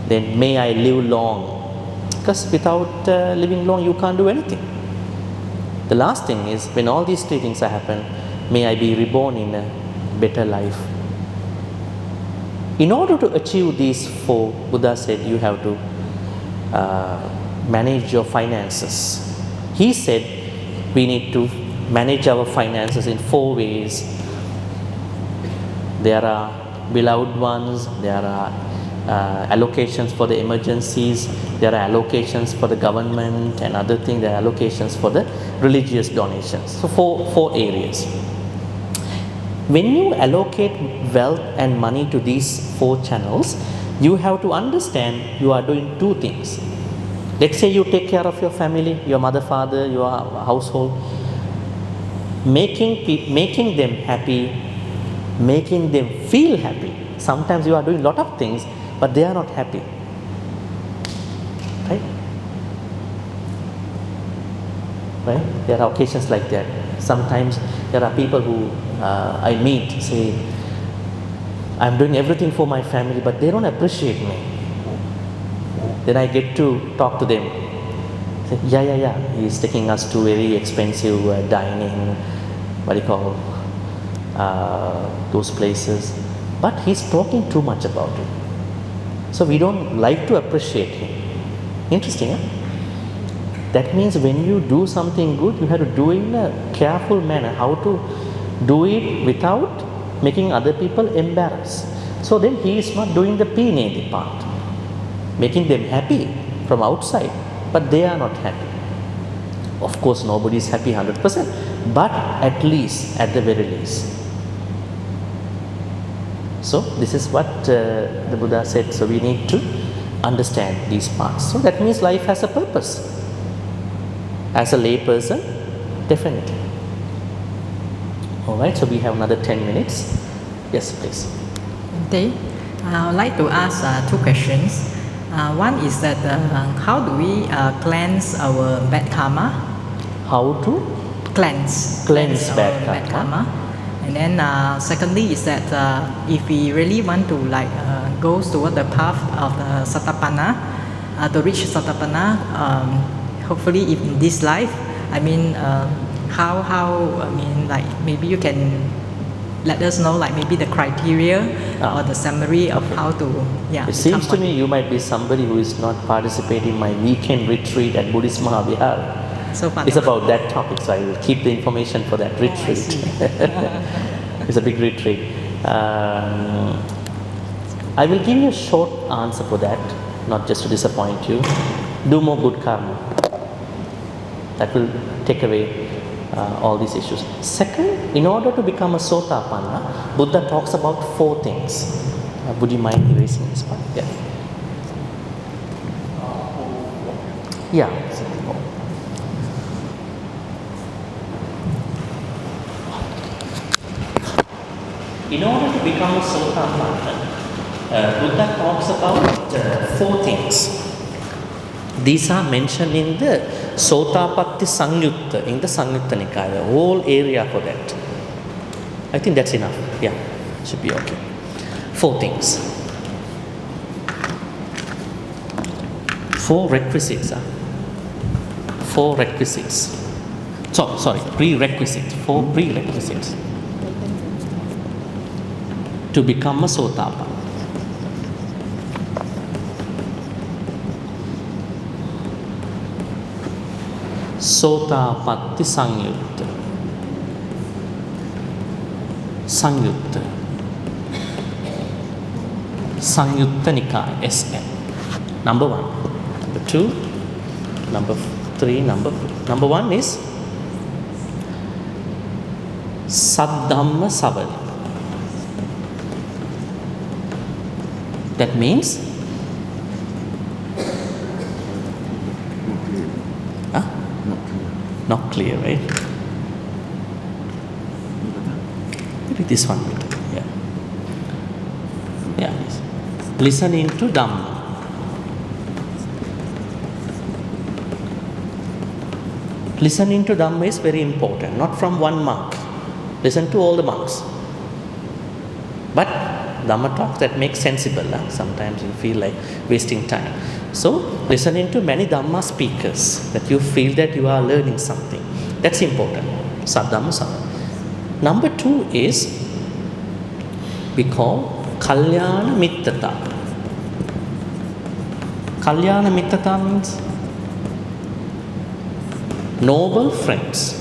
Then may I live long. Because without living long, you can't do anything. The last thing is, when all these three things happen, may I be reborn in a better life. In order to achieve these four, Buddha said you have to manage your finances. He said we need to manage our finances in four ways. There are beloved ones, there are allocations for the emergencies, there are allocations for the government and other things, there are allocations for the religious donations. So four areas. When you allocate wealth and money to these four channels, you have to understand you are doing two things. Let's say you take care of your family, your mother, father, your household, making them happy, making them feel happy. Sometimes you are doing a lot of things, but they are not happy. Right? Right? There are occasions like that. Sometimes there are people who I meet say, I'm doing everything for my family, but they don't appreciate me. Then I get to talk to them. Say, yeah, he's taking us to very expensive dining, those places. But he's talking too much about it. So we don't like to appreciate him. Interesting, huh? That means when you do something good, you have to do it in a careful manner. How to do it without making other people embarrassed. So then he is not doing the pineti part, making them happy from outside, but they are not happy. Of course, nobody is happy 100%, but at least, at the very least. So this is what the Buddha said. So we need to understand these parts. So that means life has a purpose. As a lay person, Definitely. All right, so we have another 10 minutes. Yes, please. Okay, I would like to ask two questions. One is that how do we cleanse our bad karma? How to Cleanse cleanse our bad karma? And then secondly is that if we really want to go toward the path of the Satapana, to reach Satapana, hopefully in this life, I mean, how I mean, like maybe you can let us know like maybe the criteria or the summary of how to It seems to me you might be somebody who is not participating in my weekend retreat at Buddhist Vihara. So far. It's about that topic, so I will keep the information for that retreat. It's a big retreat. I will give you a short answer for that, not just to disappoint you. Do more good karma. That will take away all these issues. Second, in order to become a Sotapanna, Buddha talks about 4 things. Would you mind erasing this part? Yeah. Yeah. In order to become a Sotapanna, Buddha talks about 4 things. These are mentioned in the Sotapatti Sangyutta, in the Sangyutta Nikaya, the whole area for that. I think that's enough. Yeah, should be okay. 4 things. 4 requisites. 4 requisites. Sorry, prerequisites. 4 prerequisites to become a Sotapanna. Sotapatti Sangyutta. Sangyutta. Sangyutta Nikaya, SN. Number 1. Number 2. Number 3. Number 1 is Saddhamma Savali. That means not clear, right? Maybe this one better. Yeah. Yes. Listening to Dhamma. Listening to Dhamma is very important, not from one monk. Listen to all the monks. But Dhamma talks that makes sensible. Sometimes you feel like wasting time. So, listening to many Dhamma speakers, that you feel that you are learning something. That's important. Saddhamma Savali. Number 2 is, we call Kalyana Mittata. Kalyana Mittata means noble friends.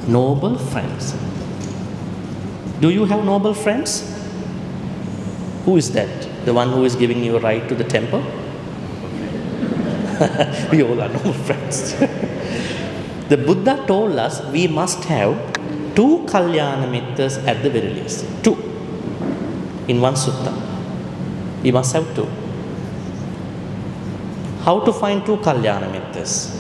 Noble friends. Do you have noble friends? Who is that? The one who is giving you a ride to the temple? We all are noble friends. The Buddha told us we must have 2 Kalyana Mittas at the very least. 2. In one sutta. We must have 2. How to find 2 Kalyana Mittas?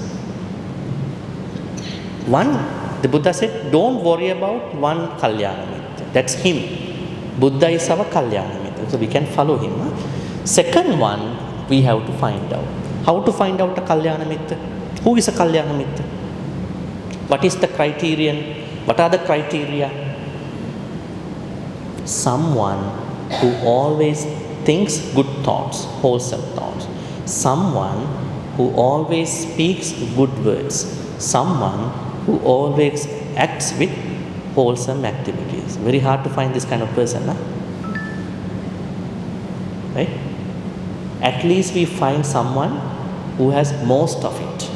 1, the Buddha said, don't worry about 1 Kalyana Mitta. That's him. Buddha is our Kalyana Mitta. So we can follow him. Second one, we have to find out. How to find out a Kalyana Mitta? Who is a Kalyana Mitta? What is the criterion? What are the criteria? Someone who always thinks good thoughts, wholesome thoughts. Someone who always speaks good words. Someone who always acts with wholesome activities. Very hard to find this kind of person, right? At least we find someone who has most of it.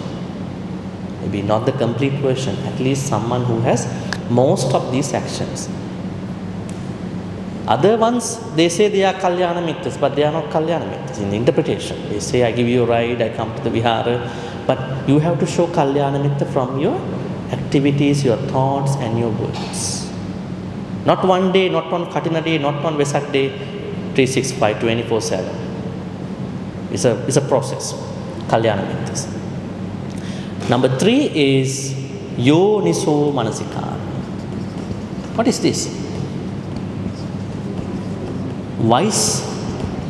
Maybe not the complete version, at least someone who has most of these actions. Other ones, they say they are Kalyana Mittas, but they are not Kalyana Mittas in the interpretation. They say, I give you a ride, I come to the Vihara, but you have to show Kalyana Mitta from your activities, your thoughts and your words. Not one day, not on Katina day, not on Vesak day, 365, 24/7. It's a process, Kalyana Mittas. Number 3 is yoniso manasikara. What is this? Wise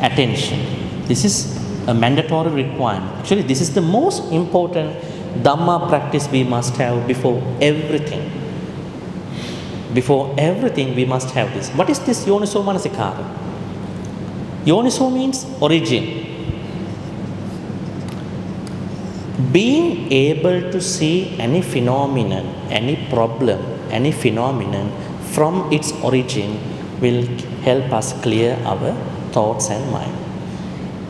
attention. This is a mandatory requirement. Actually, this is the most important Dhamma practice we must have before everything. Before everything, we must have this. What is this yoniso manasikara? Yoniso means origin. Being able to see any phenomenon, any problem, any phenomenon from its origin will help us clear our thoughts and mind.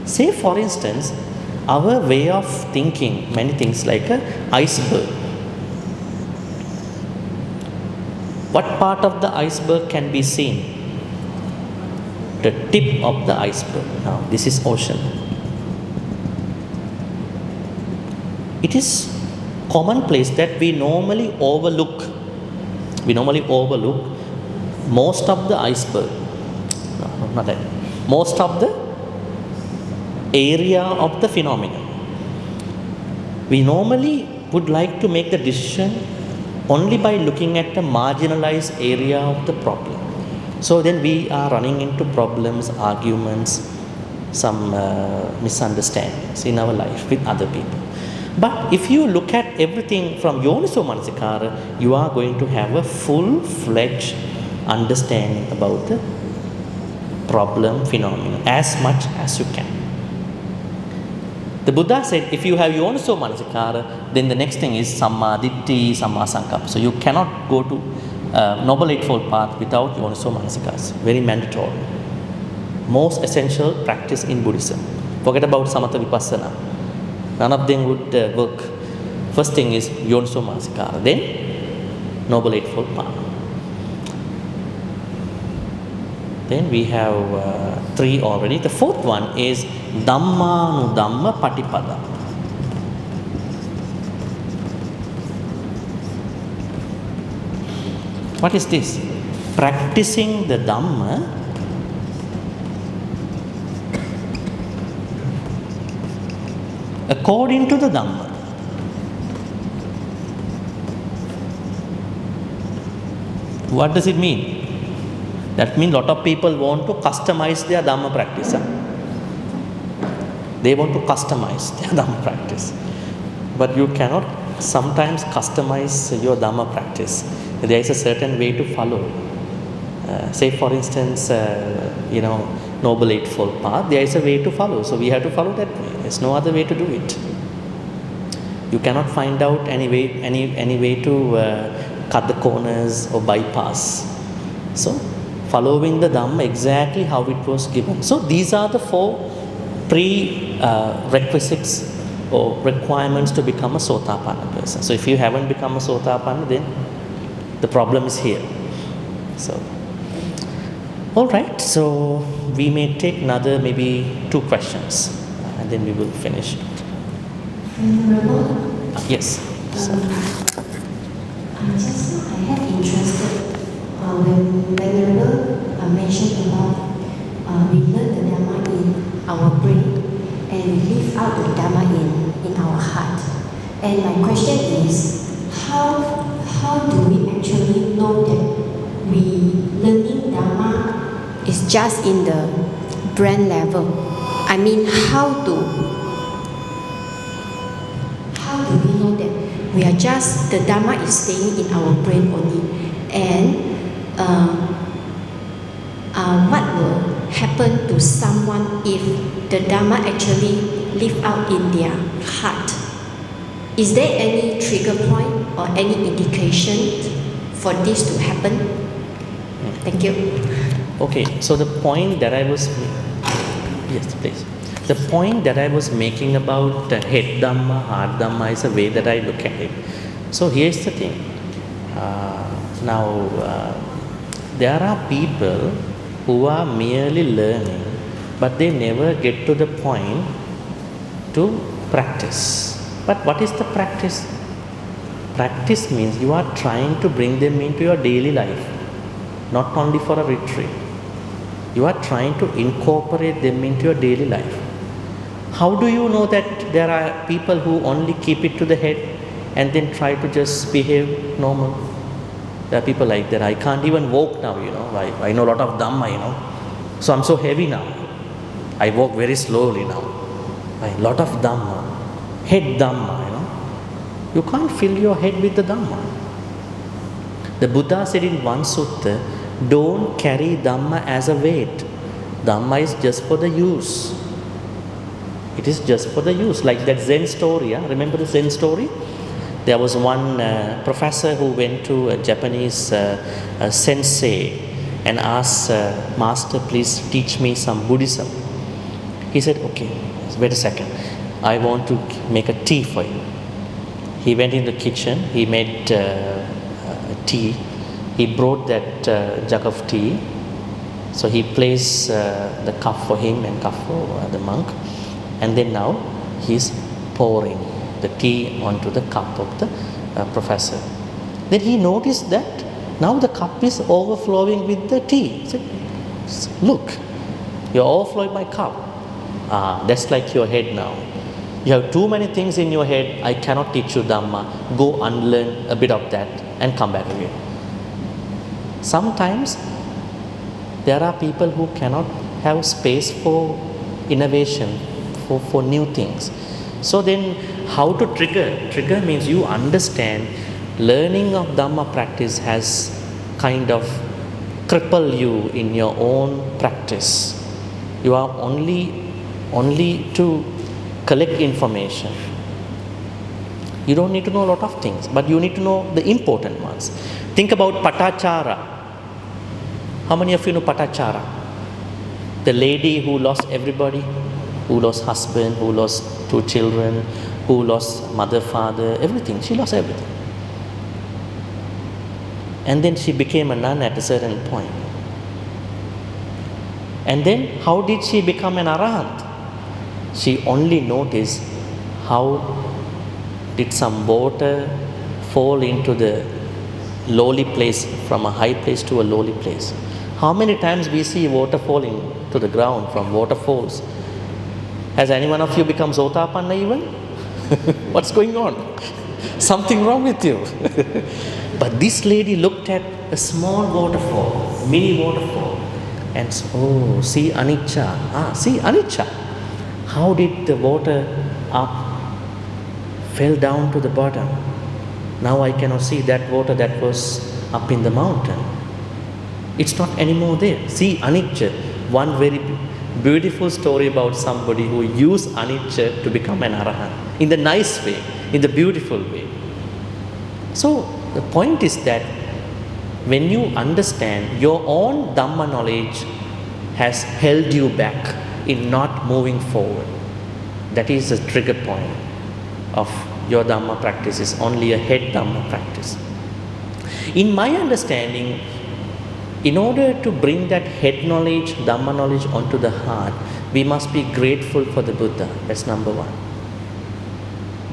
Say for instance, our way of thinking many things like an iceberg. What part of the iceberg can be seen? The tip of the iceberg. Now this is ocean. It is commonplace that we normally overlook most of the iceberg. No, not that. Most of the area of the phenomenon. We normally would like to make the decision only by looking at the marginalized area of the problem. So then we are running into problems, arguments, some misunderstandings in our life with other people. But if you look at everything from yoniso manasikara, you are going to have a full-fledged understanding about the problem, phenomenon, as much as you can. The Buddha said, if you have yoniso manasikara, then the next thing is samadhi, samma sankappa. So you cannot go to Noble Eightfold Path without yoniso manasikara. It's very mandatory. Most essential practice in Buddhism. Forget about samatha vipassana. None of them would work. First thing is yoniso manasikara, then Noble Eightfold Path. Then we have 3 already. The 4th one is Dhammanudhamma Patipada. What is this? Practicing the Dhamma according to the Dhamma. What does it mean? That means a lot of people want to customize their Dhamma practice. They want to customize their Dhamma practice. But you cannot sometimes customize your Dhamma practice. There is a certain way to follow. Say for instance, Noble Eightfold Path, there is a way to follow. So we have to follow that way. There's no other way to do it. You cannot find out any way to cut the corners or bypass. So following the Dhamma exactly how it was given. So these are the 4 prerequisites or requirements to become a Sotapanna person. So if you haven't become a Sotapanna, then the problem is here. So, all right. So we may take another maybe 2 questions, and then we will finish. Yes. Just I have interested when Venerable mentioned about we learn the Dhamma in our brain and we live out the Dhamma in our heart. And my question is, how do we actually know that we learning Dhamma is just in the brain level? I mean, how do we know that we are just, the Dhamma is staying in our brain only? And what will happen to someone if the Dhamma actually live out in their heart? Is there any trigger point or any indication for this to happen? Thank you. Okay, so the point that I was, yes, please. The point that I was making about head Dhamma, heart Dhamma is a way that I look at it. So here's the thing. There are people who are merely learning, but they never get to the point to practice. But what is the practice? Practice means you are trying to bring them into your daily life, not only for a retreat. You are trying to incorporate them into your daily life. How do you know that there are people who only keep it to the head? and then try to just behave normal. There are people like that. I can't even walk now, I know a lot of Dhamma, so I'm so heavy now. I walk very slowly now. A lot of Dhamma, head Dhamma, You can't fill your head with the Dhamma. The Buddha said in one sutta, don't carry Dhamma as a weight. Dhamma is just for the use. It is just for the use. Like that Zen story, remember the Zen story? There was one professor who went to a Japanese sensei and asked, Master, please teach me some Buddhism. He said, okay, wait a second. I want to make a tea for you. He went in the kitchen, he made tea. He brought that jug of tea. So he placed the cup for him and cup for the monk. And then now he's pouring the tea onto the cup of the professor. Then he noticed that now the cup is overflowing with the tea. He said, look, you're overflowing my cup. That's like your head now. You have too many things in your head. I cannot teach you Dhamma. Go unlearn a bit of that and come back again. Sometimes there are people who cannot have space for innovation, for new things. So then how to trigger? Trigger means you understand learning of Dhamma practice has kind of crippled you in your own practice. You are only to collect information. You don't need to know a lot of things, but you need to know the important ones. Think about Patachara. How many of you know Patachara? The lady who lost everybody, who lost husband, who lost 2 children, who lost mother, father, everything. She lost everything. And then she became a nun at a certain point. And then how did she become an arahant? She only noticed how did some water fall into the lowly place, from a high place to a lowly place. How many times we see water falling to the ground from waterfalls? Has any one of you become Sotapanna even? What's going on? Something wrong with you. But this lady looked at a small waterfall, mini waterfall, and oh, see anicca. See anicca. How did the water up fell down to the bottom? Now I cannot see that water that was up in the mountain. It's not anymore there. See anicca. One very beautiful story about somebody who used anicca to become an arahant in the nice way, in the beautiful way. So the point is that when you understand your own Dhamma knowledge has held you back in not moving forward, that is the trigger point of your Dhamma practice, is only a head Dhamma practice. In my understanding, in order to bring that head knowledge, Dhamma knowledge onto the heart, we must be grateful for the Buddha. That's number one.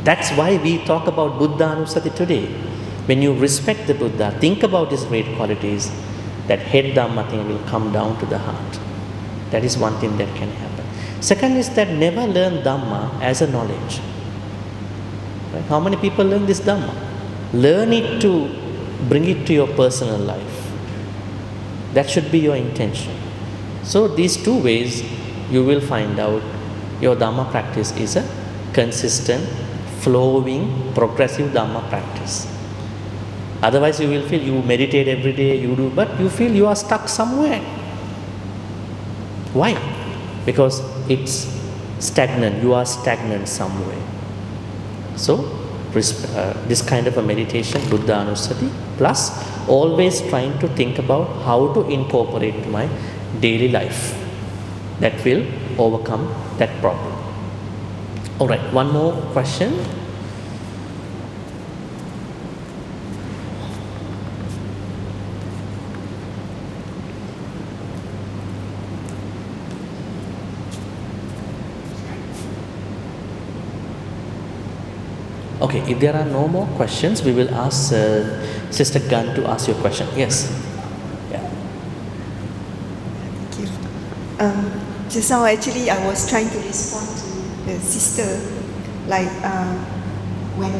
That's why we talk about Buddha Anusati today. When you respect the Buddha, think about his great qualities, that head Dhamma thing will come down to the heart. That is one thing that can happen. Second is that never learn Dhamma as a knowledge. Right? How many people learn this Dhamma? Learn it to bring it to your personal life. That should be your intention. So these two ways you will find out your Dhamma practice is a consistent, flowing, progressive Dhamma practice. Otherwise you will feel you meditate every day, you do, but you feel you are stuck somewhere. Why? Because it's stagnant, you are stagnant somewhere. So this kind of a meditation, Buddha Anusati, plus always trying to think about how to incorporate my daily life. That will overcome that problem. All right, one more question. Okay, if there are no more questions, we will ask Sister Gun to ask your question. Yes. Yeah. Thank you. Just now, actually, I was trying to respond to the sister, like when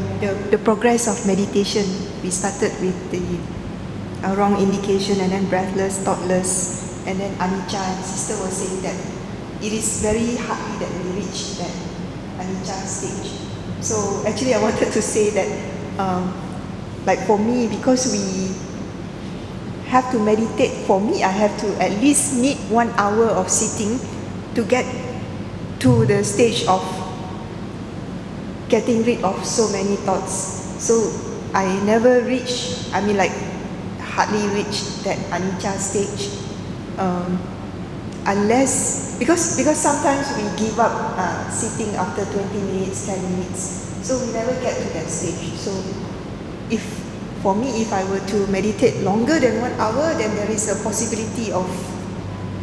the progress of meditation, we started with the wrong indication and then breathless, thoughtless, and then anicca. And sister was saying that it is very hardly that we reach that anicca stage. So actually I wanted to say that like for me, because we have to meditate, for me I have to at least need 1 hour of sitting to get to the stage of getting rid of so many thoughts. So I never reach, hardly reach that anicca stage, unless, because sometimes we give up sitting after 20 minutes, 10 minutes, so we never get to that stage. So for me, if I were to meditate longer than 1 hour, then there is a possibility of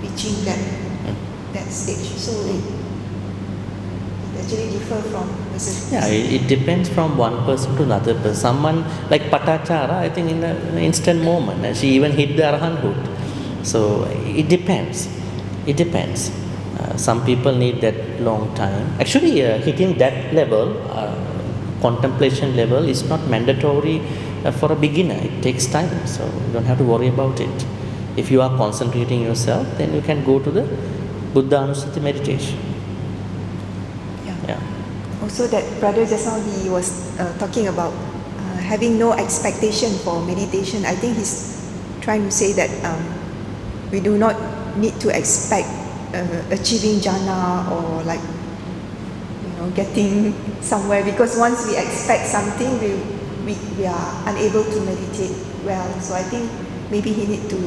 reaching that stage. So it actually differs from person. Yeah, it depends from one person to another person. Someone like Patachara, I think in an instant moment, she even hit the arahanthood. So it depends. It depends. Some people need that long time. Actually, hitting that level, contemplation level, is not mandatory for a beginner. It takes time, so you don't have to worry about it. If you are concentrating yourself, then you can go to the Buddha Anusati meditation. Yeah. Also, that brother just now, he was talking about having no expectation for meditation. I think he's trying to say that we do not need to expect achieving jhana or getting somewhere, because once we expect something, we are unable to meditate well. So I think maybe he need to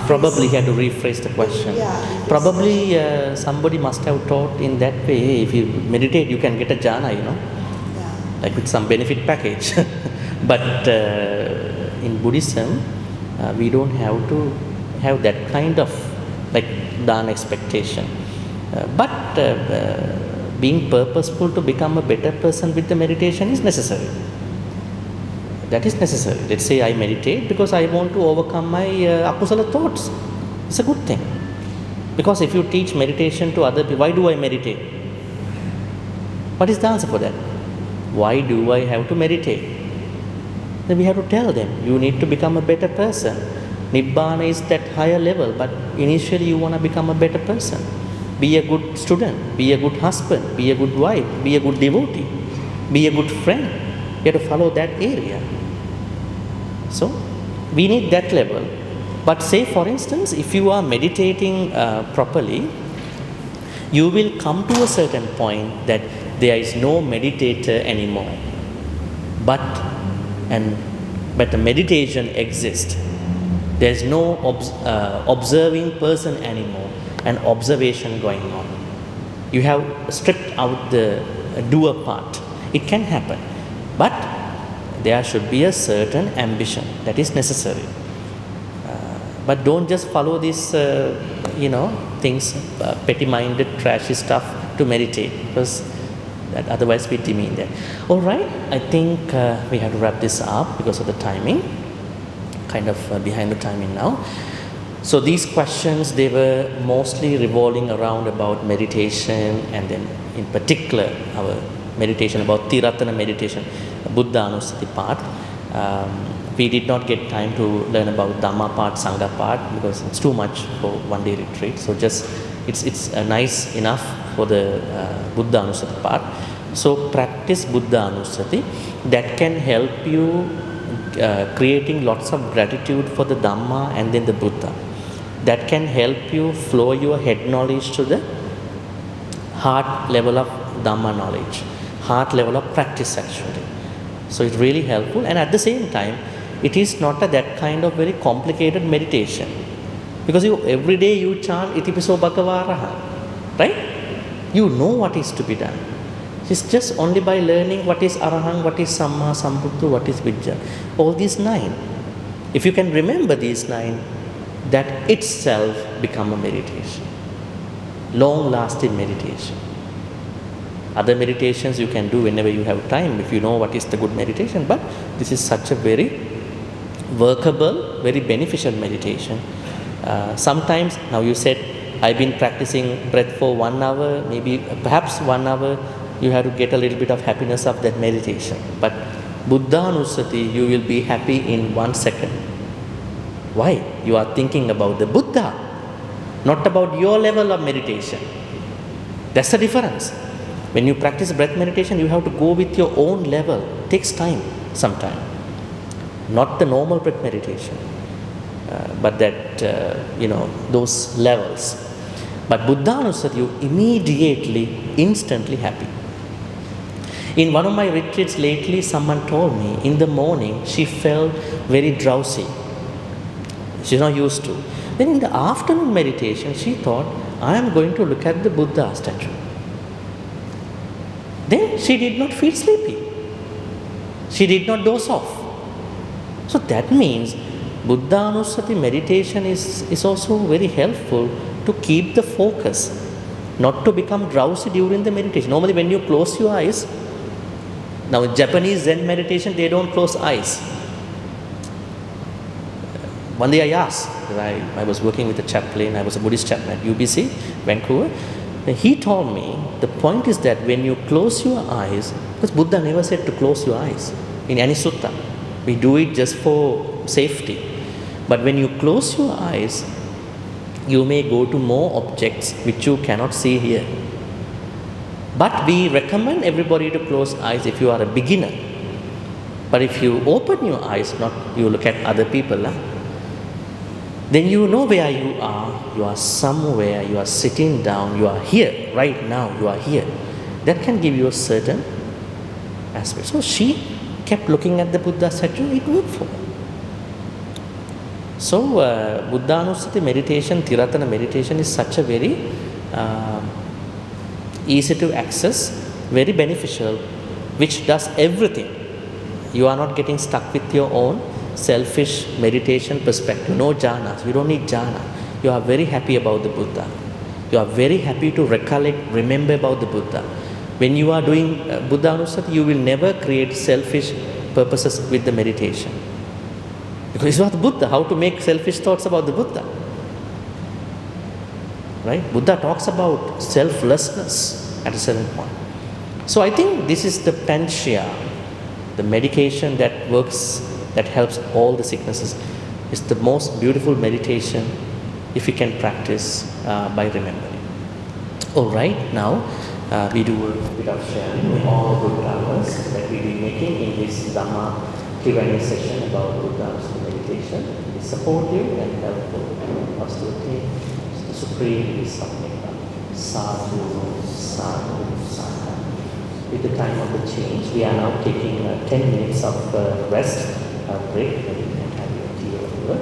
probably he had to rephrase the question. Yeah, probably somebody must have taught in that way. If you meditate, you can get a jhana, like with some benefit package. But in Buddhism, we don't have to have that kind of dana expectation. But being purposeful to become a better person with the meditation is necessary. That is necessary. Let's say I meditate because I want to overcome my akusala thoughts. It's a good thing. Because if you teach meditation to other people, why do I meditate? What is the answer for that? Why do I have to meditate? Then we have to tell them, you need to become a better person. Nibbana is that higher level, but initially you want to become a better person. Be a good student, be a good husband, be a good wife, be a good devotee, be a good friend. You have to follow that area. So, we need that level. But say for instance, if you are meditating properly, you will come to a certain point that there is no meditator anymore. But the meditation exists. There is no observing person anymore, and observation going on. You have stripped out the doer part. It can happen. But there should be a certain ambition that is necessary. But don't just follow this, things, petty-minded, trashy stuff to meditate, because that otherwise we demean that. All right, I think we have to wrap this up because of the timing. Kind of behind the timing now. So these questions, they were mostly revolving around about meditation, and then in particular our meditation about Ti-Ratana meditation, Buddha Anusati part. We did not get time to learn about Dhamma part, Sangha part, because it's too much for one day retreat. So just it's nice enough for the Buddha Anusati part. So practice Buddha Anusati. That can help you creating lots of gratitude for the Dhamma and then the Buddha. That can help you flow your head knowledge to the heart level of Dhamma knowledge, heart level of practice actually. So it's really helpful, and at the same time, it is not that kind of very complicated meditation, because every day you chant Itipiso Bhagava Arahant, right? You know what is to be done. It's just only by learning what is Arahant, what is Samma, Sambuddha, what is Vijja. All these 9. If you can remember these 9, that itself become a meditation. Long-lasting meditation. Other meditations you can do whenever you have time, if you know what is the good meditation, but this is such a very workable, very beneficial meditation. Sometimes, now you said, I've been practicing breath for 1 hour, maybe perhaps 1 hour, you have to get a little bit of happiness of that meditation. But Buddhanusati, you will be happy in 1 second. Why? You are thinking about the Buddha, not about your level of meditation. That's the difference. When you practice breath meditation, you have to go with your own level. It takes time, sometime. Not the normal breath meditation, but that, those levels. But Buddhanusati, you immediately, instantly happy. In one of my retreats lately, someone told me in the morning she felt very drowsy. She's not used to. Then in the afternoon meditation, she thought, I am going to look at the Buddha statue. Then she did not feel sleepy. She did not doze off. So that means Buddhanusati meditation is also very helpful to keep the focus, not to become drowsy during the meditation. Normally when you close your eyes, now in Japanese Zen meditation, they don't close eyes. One day I asked, I was working with a chaplain, I was a Buddhist chaplain at UBC, Vancouver. And he told me, the point is that when you close your eyes, because Buddha never said to close your eyes in any sutta. We do it just for safety. But when you close your eyes, you may go to more objects which you cannot see here. But we recommend everybody to close eyes if you are a beginner. But if you open your eyes, not you look at other people, then you know where you are somewhere, you are sitting down, you are here, right now, you are here. That can give you a certain aspect. So she kept looking at the Buddha statue, it worked for her. So Buddhanusati meditation, Ti-Ratana meditation is such a very easy to access, very beneficial, which does everything. You are not getting stuck with your own selfish meditation perspective. No jhanas, you don't need jhana. You are very happy about the Buddha. You are very happy to recollect, remember about the Buddha. When you are doing Buddhanusati, you will never create selfish purposes with the meditation. Because it's about the Buddha, how to make selfish thoughts about the Buddha. Right? Buddha talks about selflessness at a certain point. So I think this is the panchya, the medication that works, that helps all the sicknesses. It's the most beautiful meditation if you can practice by remembering. All right, now we do a bit of sharing with all the good hours that we will be making in this Dhamma Q&A session about Buddha's meditation. It is supportive and helpful. Hostility, the Supreme is something sadhu, sadhu, sadhu. With the time of the change, we are now taking 10 minutes of rest, break, and you can have your tea or whatever.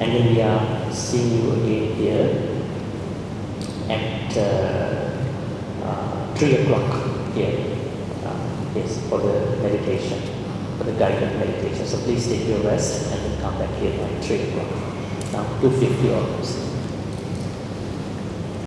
And then we are seeing you again here at 3 o'clock here. Yes, for the meditation, for the guided meditation. So please take your rest and then come back here by 3 o'clock. Now 2:50 almost.